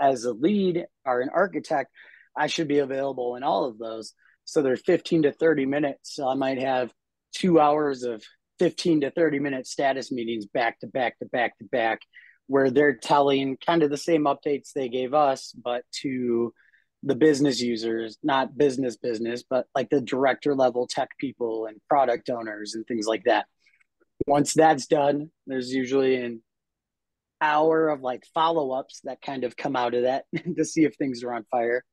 as a lead or an architect, I should be available in all of those. So they're 15 to 30 minutes. So I might have 2 hours of 15 to 30-minute status meetings back to back to back to back, where they're telling kind of the same updates they gave us, but to the business users, not business, but like the director level tech people and product owners and things like that. Once that's done, there's usually an hour of like follow-ups that kind of come out of that to see if things are on fire.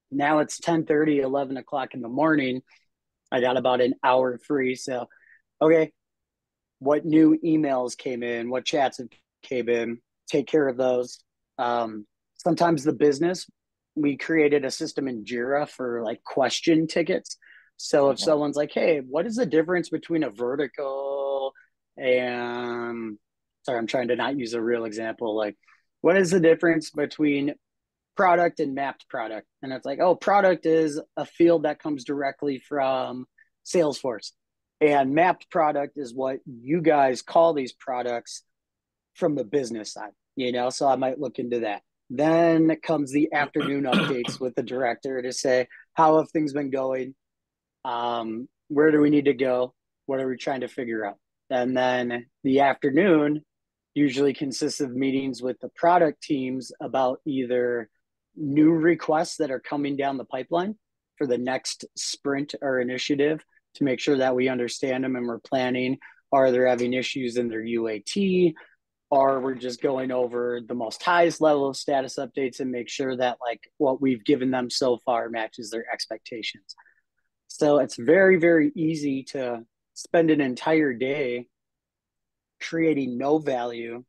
Now it's 10:30, 11 o'clock in the morning. I got about an hour free. So, okay, what new emails came in? What chats have came in? Take care of those. Sometimes the business, we created a system in Jira for like question tickets. So if someone's like, hey, what is the difference between a vertical and, sorry, I'm trying to not use a real example. Like, what is the difference between product and mapped product? And it's like, oh, product is a field that comes directly from Salesforce, and mapped product is what you guys call these products from the business side, so I might look into that. Then comes the afternoon updates with the director to say, how have things been going? Where do we need to go? What are we trying to figure out? And then the afternoon usually consists of meetings with the product teams about either new requests that are coming down the pipeline for the next sprint or initiative, to make sure that we understand them and we're planning. Are they having issues in their UAT? Or we're just going over the most highest level of status updates and make sure that like what we've given them so far matches their expectations. So it's very, very easy to spend an entire day creating no value.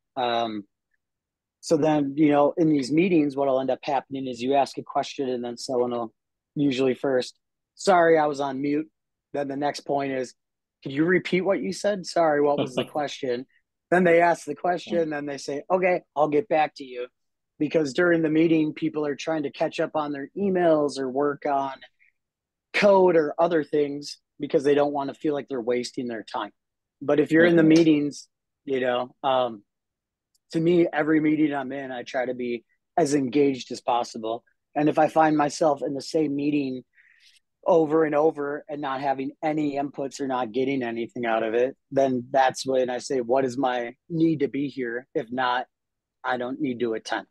So then, in these meetings, what will end up happening is you ask a question and then someone will usually first, sorry, I was on mute. Then the next point is, can you repeat what you said? Sorry, what was the question? Then they ask the question, then they say, okay, I'll get back to you. Because during the meeting, people are trying to catch up on their emails or work on code or other things because they don't want to feel like they're wasting their time. But if you're in the meetings, to me, every meeting I'm in, I try to be as engaged as possible. And if I find myself in the same meeting over and over and not having any inputs or not getting anything out of it, then that's when I say, what is my need to be here? If not, I don't need to attend.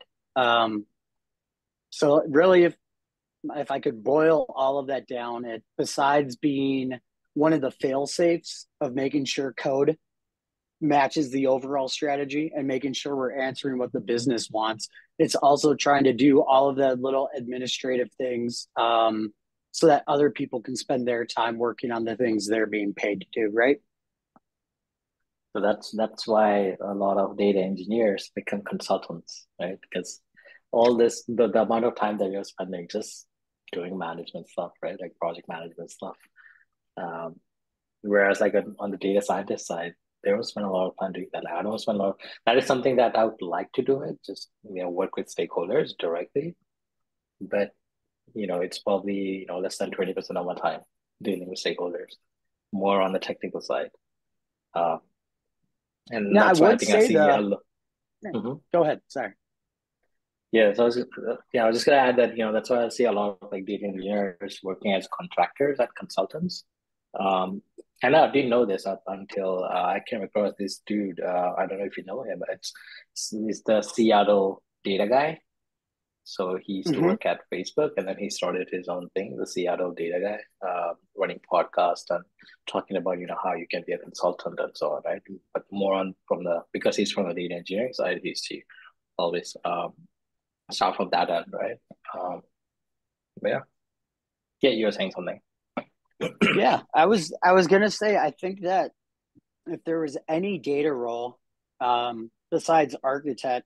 So really, if I could boil all of that down, besides being one of the fail safes of making sure code matches the overall strategy and making sure we're answering what the business wants. It's also trying to do all of the little administrative things so that other people can spend their time working on the things they're being paid to do, right? So that's why a lot of data engineers become consultants, right? Because all this the amount of time that you're spending just doing management stuff, right? Like project management stuff. Um, Whereas like on the data scientist side, they don't spend a lot of time doing that. Like, I don't spend a lot. That is something that I would like to do. It just work with stakeholders directly, but it's probably less than 20% of my time dealing with stakeholders, more on the technical side. And Now, I that's why I would think I say see a the, lot. Mhm. go ahead, sorry. Yeah, so I was just gonna add that that's why I see a lot of like data engineers working as contractors and consultants. Um, and I didn't know this up until I came across this dude. I don't know if you know him, but he's the Seattle data guy. So he used to Mm-hmm. work at Facebook, and then he started his own thing, the Seattle data guy, running podcast and talking about how you can be a consultant and so on, right? But more on because he's from the data engineering side, he's to always start from that end, right? But yeah, you were saying something. Yeah, I was gonna say I think that if there was any data role besides architect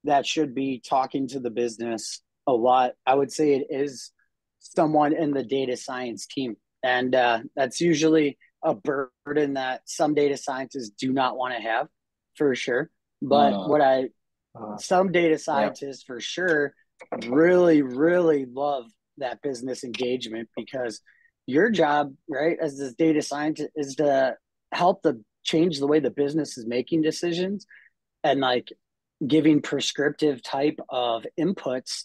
that should be talking to the business a lot, I would say it is someone in the data science team, and that's usually a burden that some data scientists do not want to have, for sure. But Uh, what I uh, some data yeah. scientists for sure really, really love that business engagement because your job, right, as this data scientist is to help the change the way the business is making decisions and like giving prescriptive type of inputs.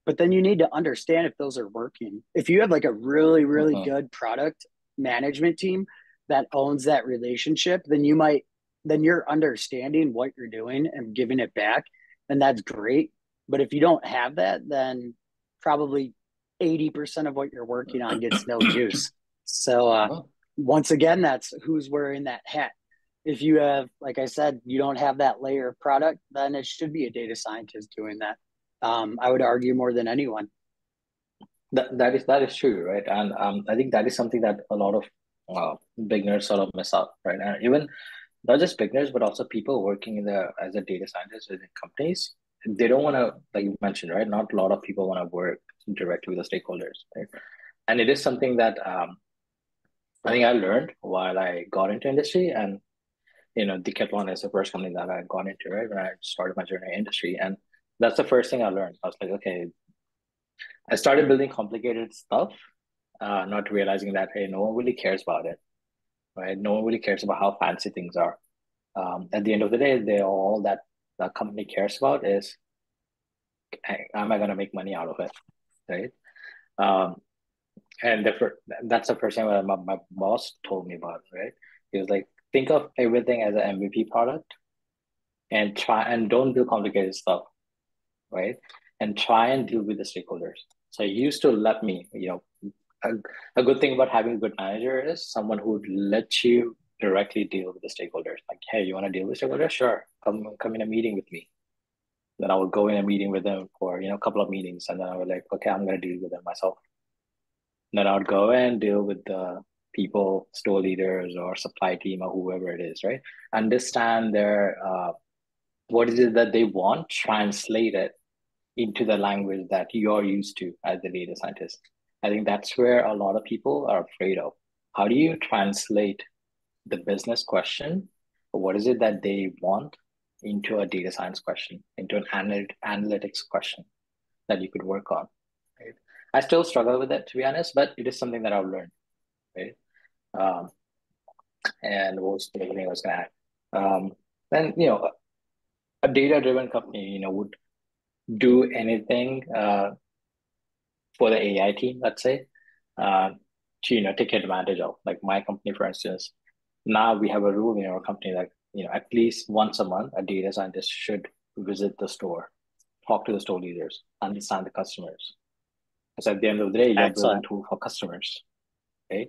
But then you need to understand if those are working. If you have like a really, really Uh-huh. good product management team that owns that relationship, then you're understanding what you're doing and giving it back, and that's great. But if you don't have that, then probably 80% of what you're working on gets no juice. So Oh, once again, that's who's wearing that hat. If you have, like I said, you don't have that layer of product, then it should be a data scientist doing that. I would argue more than anyone. that is true, right? And I think that is something that a lot of beginners sort of mess up, right? And even not just beginners, but also people working as a data scientist within companies. They don't want to, like you mentioned, right? Not a lot of people want to work directly with the stakeholders, right? And it is something that I think I learned while I got into industry, and Decathlon is the first company that I got into, right? When I started my journey in industry, and that's the first thing I learned. I was like, okay, I started building complicated stuff, not realizing that hey, no one really cares about it, right? No one really cares about how fancy things are. At the end of the day, they all that the company cares about is, am I going to make money out of it, right? Um, and that's the first thing that my boss told me about, right? He was like, think of everything as an MVP product and try and don't do complicated stuff, right? And try and deal with the stakeholders. So he used to let me, a good thing about having a good manager is someone who would let you directly deal with the stakeholders. Like, hey, you want to deal with stakeholders? Sure, come in a meeting with me. Then I would go in a meeting with them for a couple of meetings, and then I would like, okay, I'm gonna deal with them myself. And then I would go and deal with the people, store leaders, or supply team, or whoever it is, right? Understand their what is it that they want, translate it into the language that you're used to as a data scientist. I think that's where a lot of people are afraid of. How do you translate the business question? What is it that they want into a data science question, into an analytics question that you could work on? Right? I still struggle with it, to be honest, but it is something that I've learned. Right? Um, and what was the beginning I was going to add? Then, a data-driven company, would do anything for the AI team, let's say, uh, to take advantage of. Like my company, for instance, now we have a rule in our company that at least once a month, a data scientist should visit the store, talk to the store leaders, understand the customers. Because at the end of the day, you're building Excellent. tool for customers, right?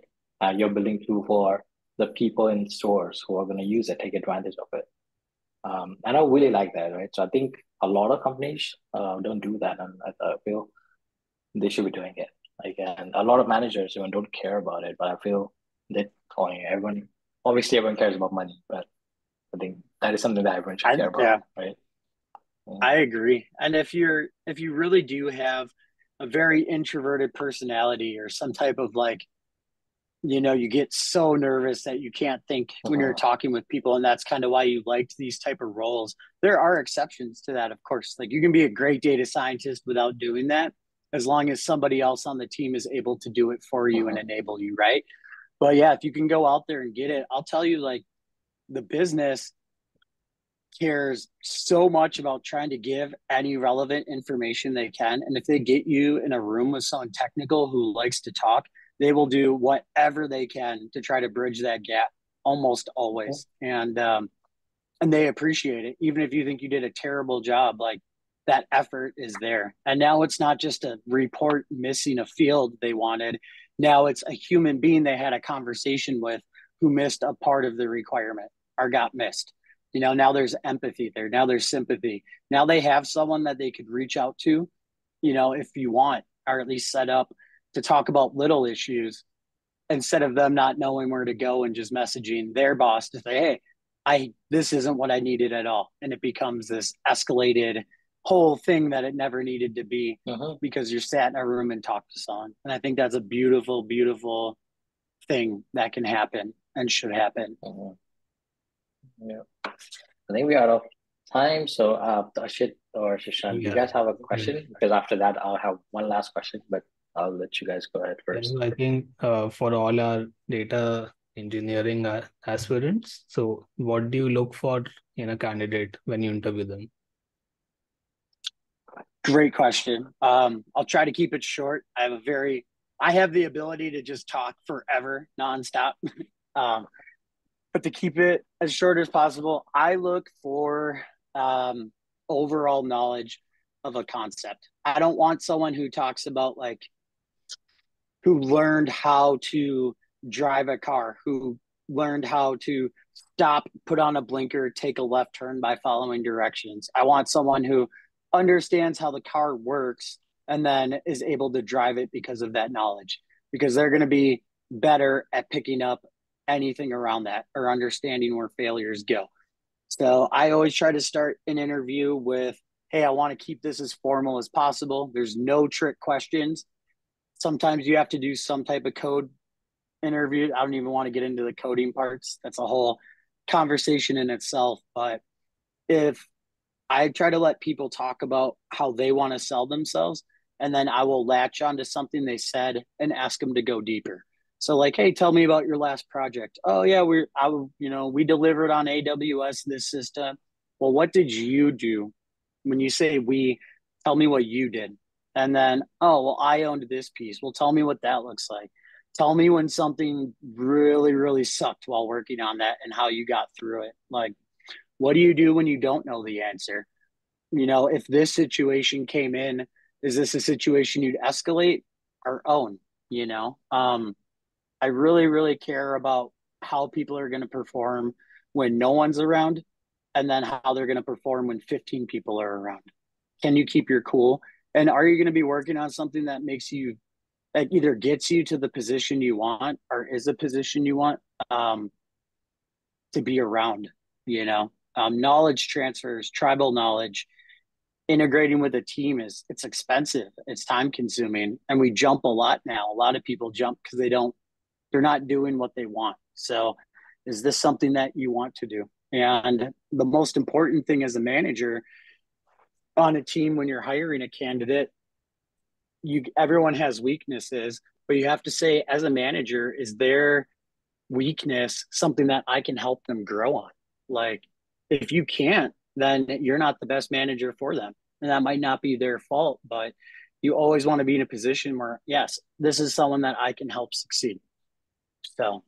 You're building tool for the people in stores who are going to use it, take advantage of it. And I really like that, right? So I think a lot of companies don't do that, and I feel they should be doing it. Like, and a lot of managers even don't care about it, but I feel that everyone, obviously everyone cares about money, but I think that is something that everyone should care about, Yeah, right? Yeah. I agree. And if you really do have a very introverted personality or some type of like, you get so nervous that you can't think when you're Uh-huh. talking with people, and that's kind of why you liked these type of roles. There are exceptions to that, of course. Like you can be a great data scientist without doing that, as long as somebody else on the team is able to do it for you and Uh-huh. enable you, right? But yeah, if you can go out there and get it, I'll tell you, like the business cares so much about trying to give any relevant information they can. And if they get you in a room with someone technical who likes to talk, they will do whatever they can to try to bridge that gap almost always. And they appreciate it. Even if you think you did a terrible job, like that effort is there. And now it's not just a report missing a field they wanted. Now it's a human being they had a conversation with who missed a part of the requirement or got missed. Now there's empathy there. Now there's sympathy. Now they have someone that they could reach out to, if you want, or at least set up to talk about little issues instead of them not knowing where to go and just messaging their boss to say, hey, this isn't what I needed at all. And it becomes this escalated whole thing that it never needed to be Uh-huh. because you're sat in a room and talked to someone. And I think that's a beautiful, beautiful thing that can happen and should happen. Uh-huh. Yeah. I think we are out of time. So, Ashit or Shashank, do you Yeah. guys have a question? Because after that, I'll have one last question, but I'll let you guys go ahead first. I think for all our data engineering aspirants, so what do you look for in a candidate when you interview them? Great question. I'll try to keep it short. I have the ability to just talk forever, nonstop. But to keep it as short as possible, I look for overall knowledge of a concept. I don't want someone who talks about like who learned how to drive a car, who learned how to stop, put on a blinker, take a left turn by following directions. I want someone who understands how the car works and then is able to drive it because of that knowledge, because they're going to be better at picking up anything around that or understanding where failures go. So I always try to start an interview with, hey, I want to keep this as formal as possible. There's no trick questions. Sometimes you have to do some type of code interview. I don't even want to get into the coding parts. That's a whole conversation in itself. But if I try to let people talk about how they want to sell themselves, and then I will latch onto something they said and ask them to go deeper. So like, hey, tell me about your last project. Oh yeah, we delivered on AWS this system. Well, what did you do? When you say we, tell me what you did. And then, oh, well, I owned this piece. Well, tell me what that looks like. Tell me when something really, really sucked while working on that and how you got through it. Like, what do you do when you don't know the answer? If this situation came in, is this a situation you'd escalate or own? I really, really care about how people are going to perform when no one's around, and then how they're going to perform when 15 people are around. Can you keep your cool? And are you going to be working on something that makes you, that either gets you to the position you want or is the position you want um, to be around? Knowledge transfers, tribal knowledge, integrating with a team it's expensive, it's time consuming, and we jump a lot now. A lot of people jump because they're not doing what they want. So is this something that you want to do? And the most important thing as a manager on a team when you're hiring a candidate, everyone has weaknesses, but you have to say, as a manager, is their weakness something that I can help them grow on? Like, if you can't, then you're not the best manager for them. And that might not be their fault, but you always want to be in a position where, yes, this is someone that I can help succeed. So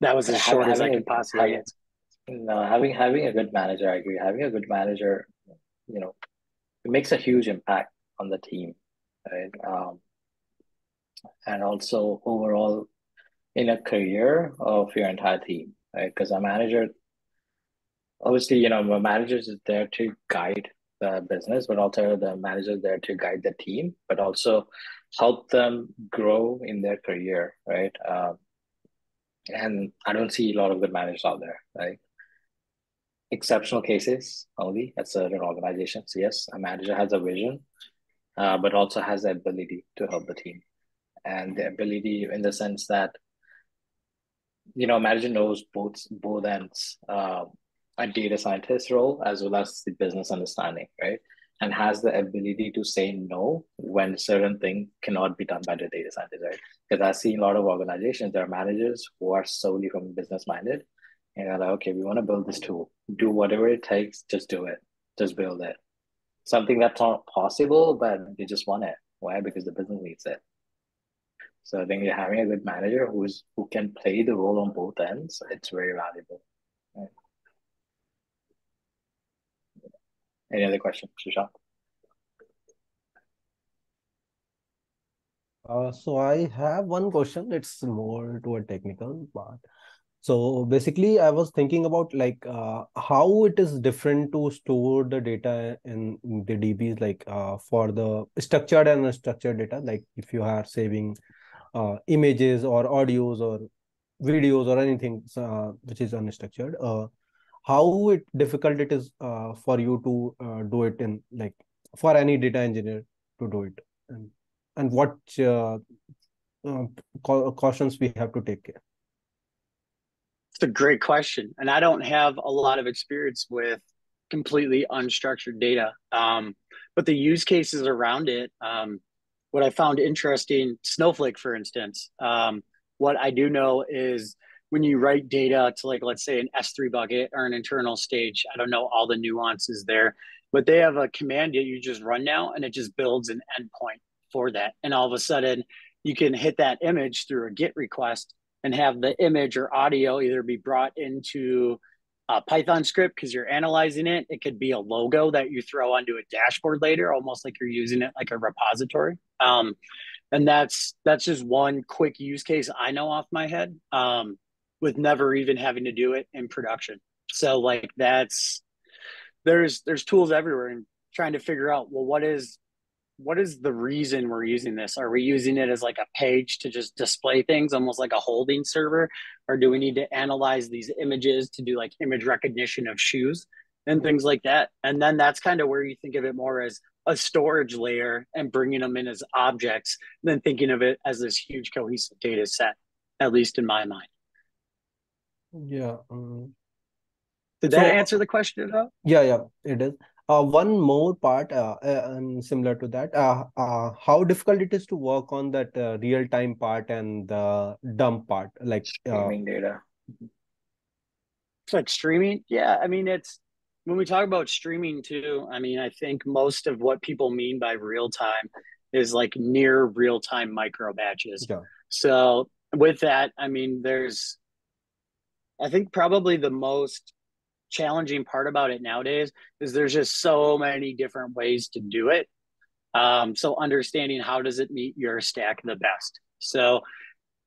that was as short as I could possibly get. No, having a good manager, I agree. Having a good manager, it makes a huge impact on the team, right? and also overall in a career of your entire team, right? Because a manager, obviously, a manager is there to guide the business, but also the manager is there to guide the team, but also help them grow in their career, right? And I don't see a lot of good managers out there, right? Exceptional cases only at certain organizations. Yes, a manager has a vision, but also has the ability to help the team, and the ability in the sense that manager knows both ends, a data scientist role as well as the business understanding, right? And has the ability to say no when certain things cannot be done by the data scientist, right? Because I've seen a lot of organizations, there are managers who are solely from business minded, and they're like, okay, we want to build this tool, do whatever it takes, just do it, just build it. Something that's not possible, but they just want it. Why? Because the business needs it. So I think having a good manager who can play the role on both ends, it's very valuable. Right? Any other questions, Sushant? So I have one question. It's more to a technical part. So basically, I was thinking about how it is different to store the data in the DBs, for the structured and unstructured data. Like if you are saving images or audios or videos or anything which is unstructured, how difficult it is for you to do it in, like, for any data engineer to do it, and what cautions we have to take care. It's a great question. And I don't have a lot of experience with completely unstructured data. But the use cases around it, what I found interesting, Snowflake, for instance, what I do know is when you write data to, like, let's say an S3 bucket or an internal stage, I don't know all the nuances there, but they have a command that you just run now and it just builds an endpoint for that. And all of a sudden you can hit that image through a GET request and have the image or audio either be brought into a Python script because you're analyzing it. It could be a logo that you throw onto a dashboard later, almost like you're using it like a repository. And that's just one quick use case I know off my head, with never even having to do it in production. So like there's tools everywhere, and trying to figure out, well, what is the reason we're using this? Are we using it as like a page to just display things, almost like a holding server? Or do we need to analyze these images to do like image recognition of shoes and things like that? And then that's kind of where you think of it more as a storage layer and bringing them in as objects than thinking of it as this huge cohesive data set, at least in my mind. Yeah. Did that answer the question at all? Yeah, it is. One more part, and similar to that, how difficult it is to work on that real-time part and the dump part, like Streaming data. It's like streaming. Yeah, I mean, it's when we talk about streaming too, I mean, I think most of what people mean by real time is like near real time micro batches. Yeah. So with that, I mean, I think probably the most challenging part about it nowadays is there's just so many different ways to do it. So understanding how does it meet your stack the best. So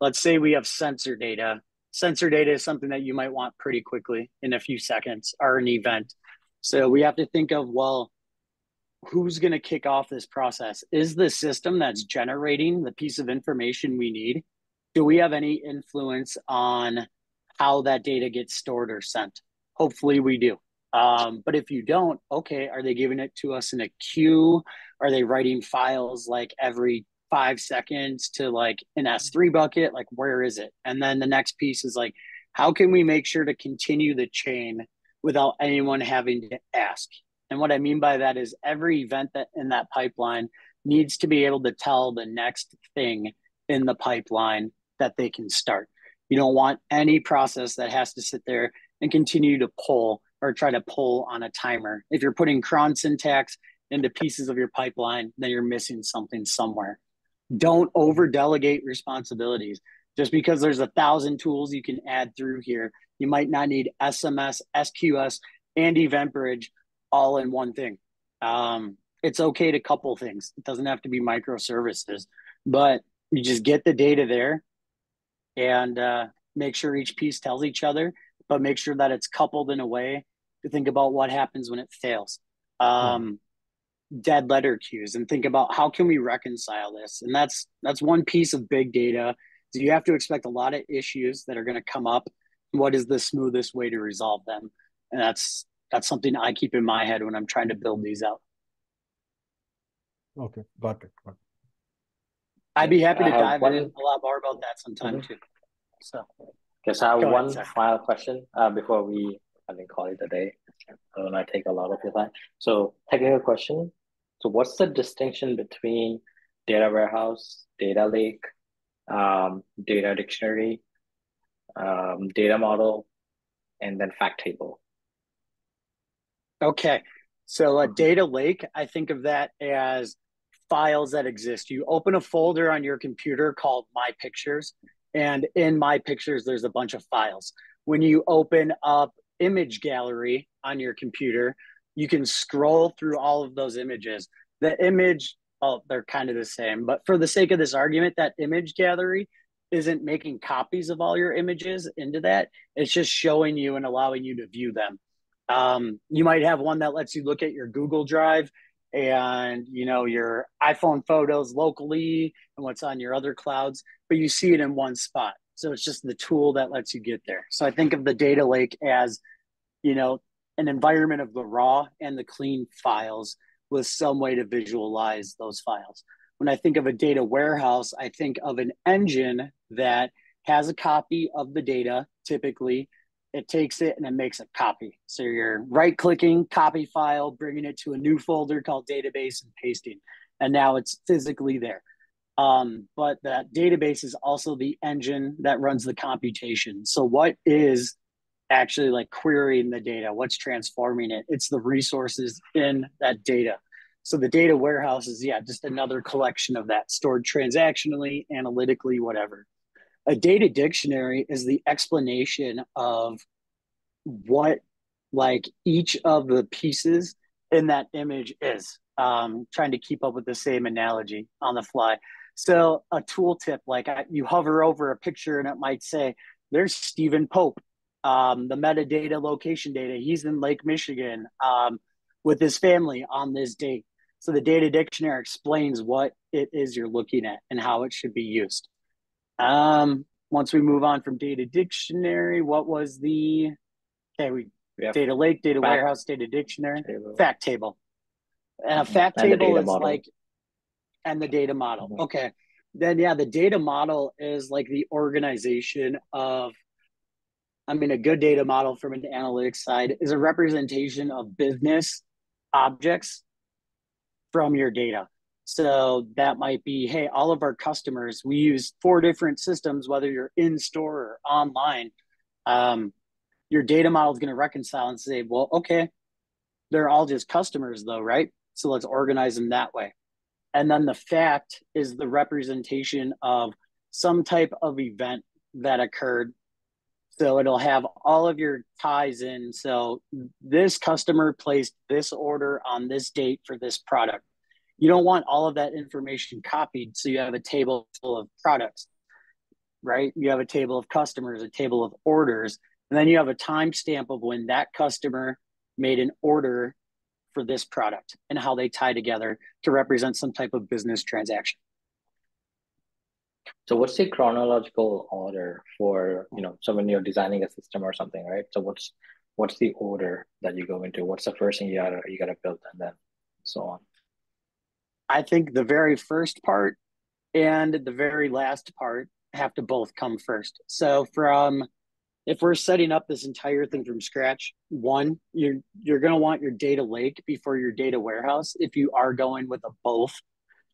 let's say we have sensor data. Sensor data is something that you might want pretty quickly in a few seconds, or an event. So we have to think of, well, who's going to kick off this process? Is the system that's generating the piece of information we need? Do we have any influence on how that data gets stored or sent? Hopefully we do. But if you don't, okay, are they giving it to us in a queue? Are they writing files like every 5 seconds to like an S3 bucket? Like, where is it? And then the next piece is like, how can we make sure to continue the chain without anyone having to ask? And what I mean by that is every event that in that pipeline needs to be able to tell the next thing in the pipeline that they can start. You don't want any process that has to sit there and continue to pull or try to pull on a timer. If you're putting cron syntax into pieces of your pipeline, then you're missing something somewhere. Don't over delegate responsibilities. Just because there's 1,000 tools you can add through here, you might not need SMS, SQS, and Event Bridge all in one thing. It's okay to couple things. It doesn't have to be microservices, but You just get the data there and make sure each piece tells each other, but make sure that it's coupled in a way to think about what happens when it fails. Dead letter queues, and think about how can we reconcile this. And that's one piece of big data. So you have to expect a lot of issues that are going to come up. What is the smoothest way to resolve them? And that's something I keep in my head when I'm trying to build these out. Okay, got it. I'd be happy to dive one... in a lot more about that sometime too. So, guess I have go one ahead, final question before we call it a day. I don't want to take a lot of your time. So, technical question. So, what's the distinction between data warehouse, data lake, data dictionary, data model, and then fact table? Okay. So a data lake, I think of that as files that exist. You open a folder on your computer called My Pictures, and in My Pictures, there's a bunch of files. When you open up Image Gallery on your computer, you can scroll through all of those images. The image, oh, they're kind of the same, but for the sake of this argument, that Image Gallery isn't making copies of all your images into that. It's just showing you and allowing you to view them. You might have one that lets you look at your Google Drive and your iPhone photos locally and what's on your other clouds, but you see it in one spot. So it's just the tool that lets you get there. So I think of the data lake as an environment of the raw and the clean files with some way to visualize those files. When I think of a data warehouse, I think of an engine that has a copy of the data. Typically it takes it and it makes a copy. So you're right-clicking, copy file, bringing it to a new folder called database and pasting. And now it's physically there. But that database is also the engine that runs the computation. So what is actually like querying the data? What's transforming it? It's the resources in that data. So the data warehouse is, just another collection of that stored transactionally, analytically, whatever. A data dictionary is the explanation of what each of the pieces in that image is. Trying to keep up with the same analogy on the fly. So a tooltip, you hover over a picture and it might say, there's Stephen Pope, the metadata location data. He's in Lake Michigan with his family on this date. So the data dictionary explains what it is you're looking at and how it should be used. Once we move on from data dictionary, what was the data lake, data warehouse, data dictionary, fact table. And a fact table is model. And the data model. Mm-hmm. Okay. Then the data model is like the organization of, a good data model from an analytics side is a representation of business objects from your data. So that might be, hey, all of our customers, we use 4 different systems, whether you're in store or online. Your data model is going to reconcile and say, well, okay, they're all just customers though, right? So let's organize them that way. And then the fact is the representation of some type of event that occurred. So it'll have all of your ties in. So this customer placed this order on this date for this product. You don't want all of that information copied. So you have a table of products, right? You have a table of customers, a table of orders, and then you have a timestamp of when that customer made an order for this product and how they tie together to represent some type of business transaction. So what's the chronological order for, so when you're designing a system or something, right? So what's the order that you go into? What's the first thing you gotta build and then so on? I think the very first part and the very last part have to both come first. So if we're setting up this entire thing from scratch, one, you're going to want your data lake before your data warehouse if you are going with a both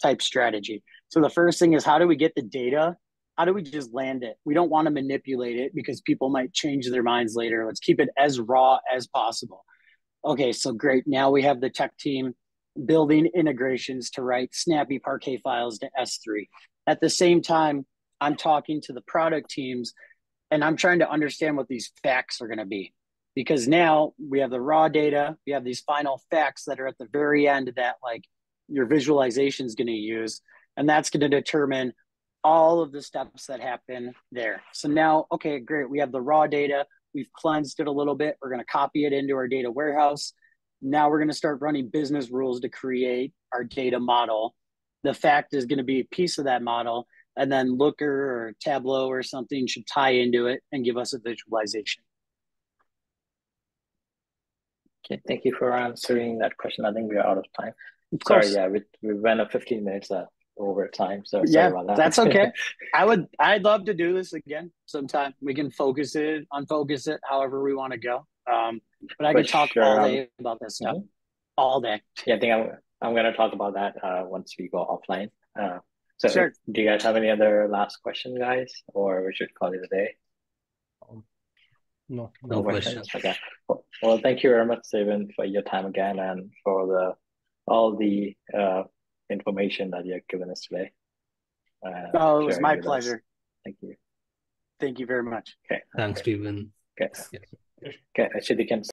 type strategy. So the first thing is, how do we get the data? How do we just land it? We don't want to manipulate it because people might change their minds later. Let's keep it as raw as possible. Okay, so great. Now we have the tech team building integrations to write snappy Parquet files to S3. At the same time, I'm talking to the product teams and I'm trying to understand what these facts are going to be, because now we have the raw data, we have these final facts that are at the very end that your visualization is going to use. And that's going to determine all of the steps that happen there. So now, okay, great. We have the raw data. We've cleansed it a little bit. We're going to copy it into our data warehouse. Now we're going to start running business rules to create our data model. The fact is going to be a piece of that model, and then Looker or Tableau or something should tie into it and give us a visualization. Okay, thank you for answering that question. I think we are out of time. Of Sorry, course. yeah, we went up 15 minutes over time, so sorry Yeah, about that. that's okay. I'd love to do this again sometime. We can focus it, unfocus it, however we want to go. But I could talk all day about this stuff, all day. Yeah, I think I'm going to talk about that once we go offline. So Sure. do you guys have any other last question, guys, or we should call it a day? No. No questions. Okay. Well, thank you very much, Steven, for your time again and for all the information that you have given us today. It was my pleasure. Thank you. Thank you very much. Okay. Thanks, Steven. Okay. Yeah. Okay. Actually, they can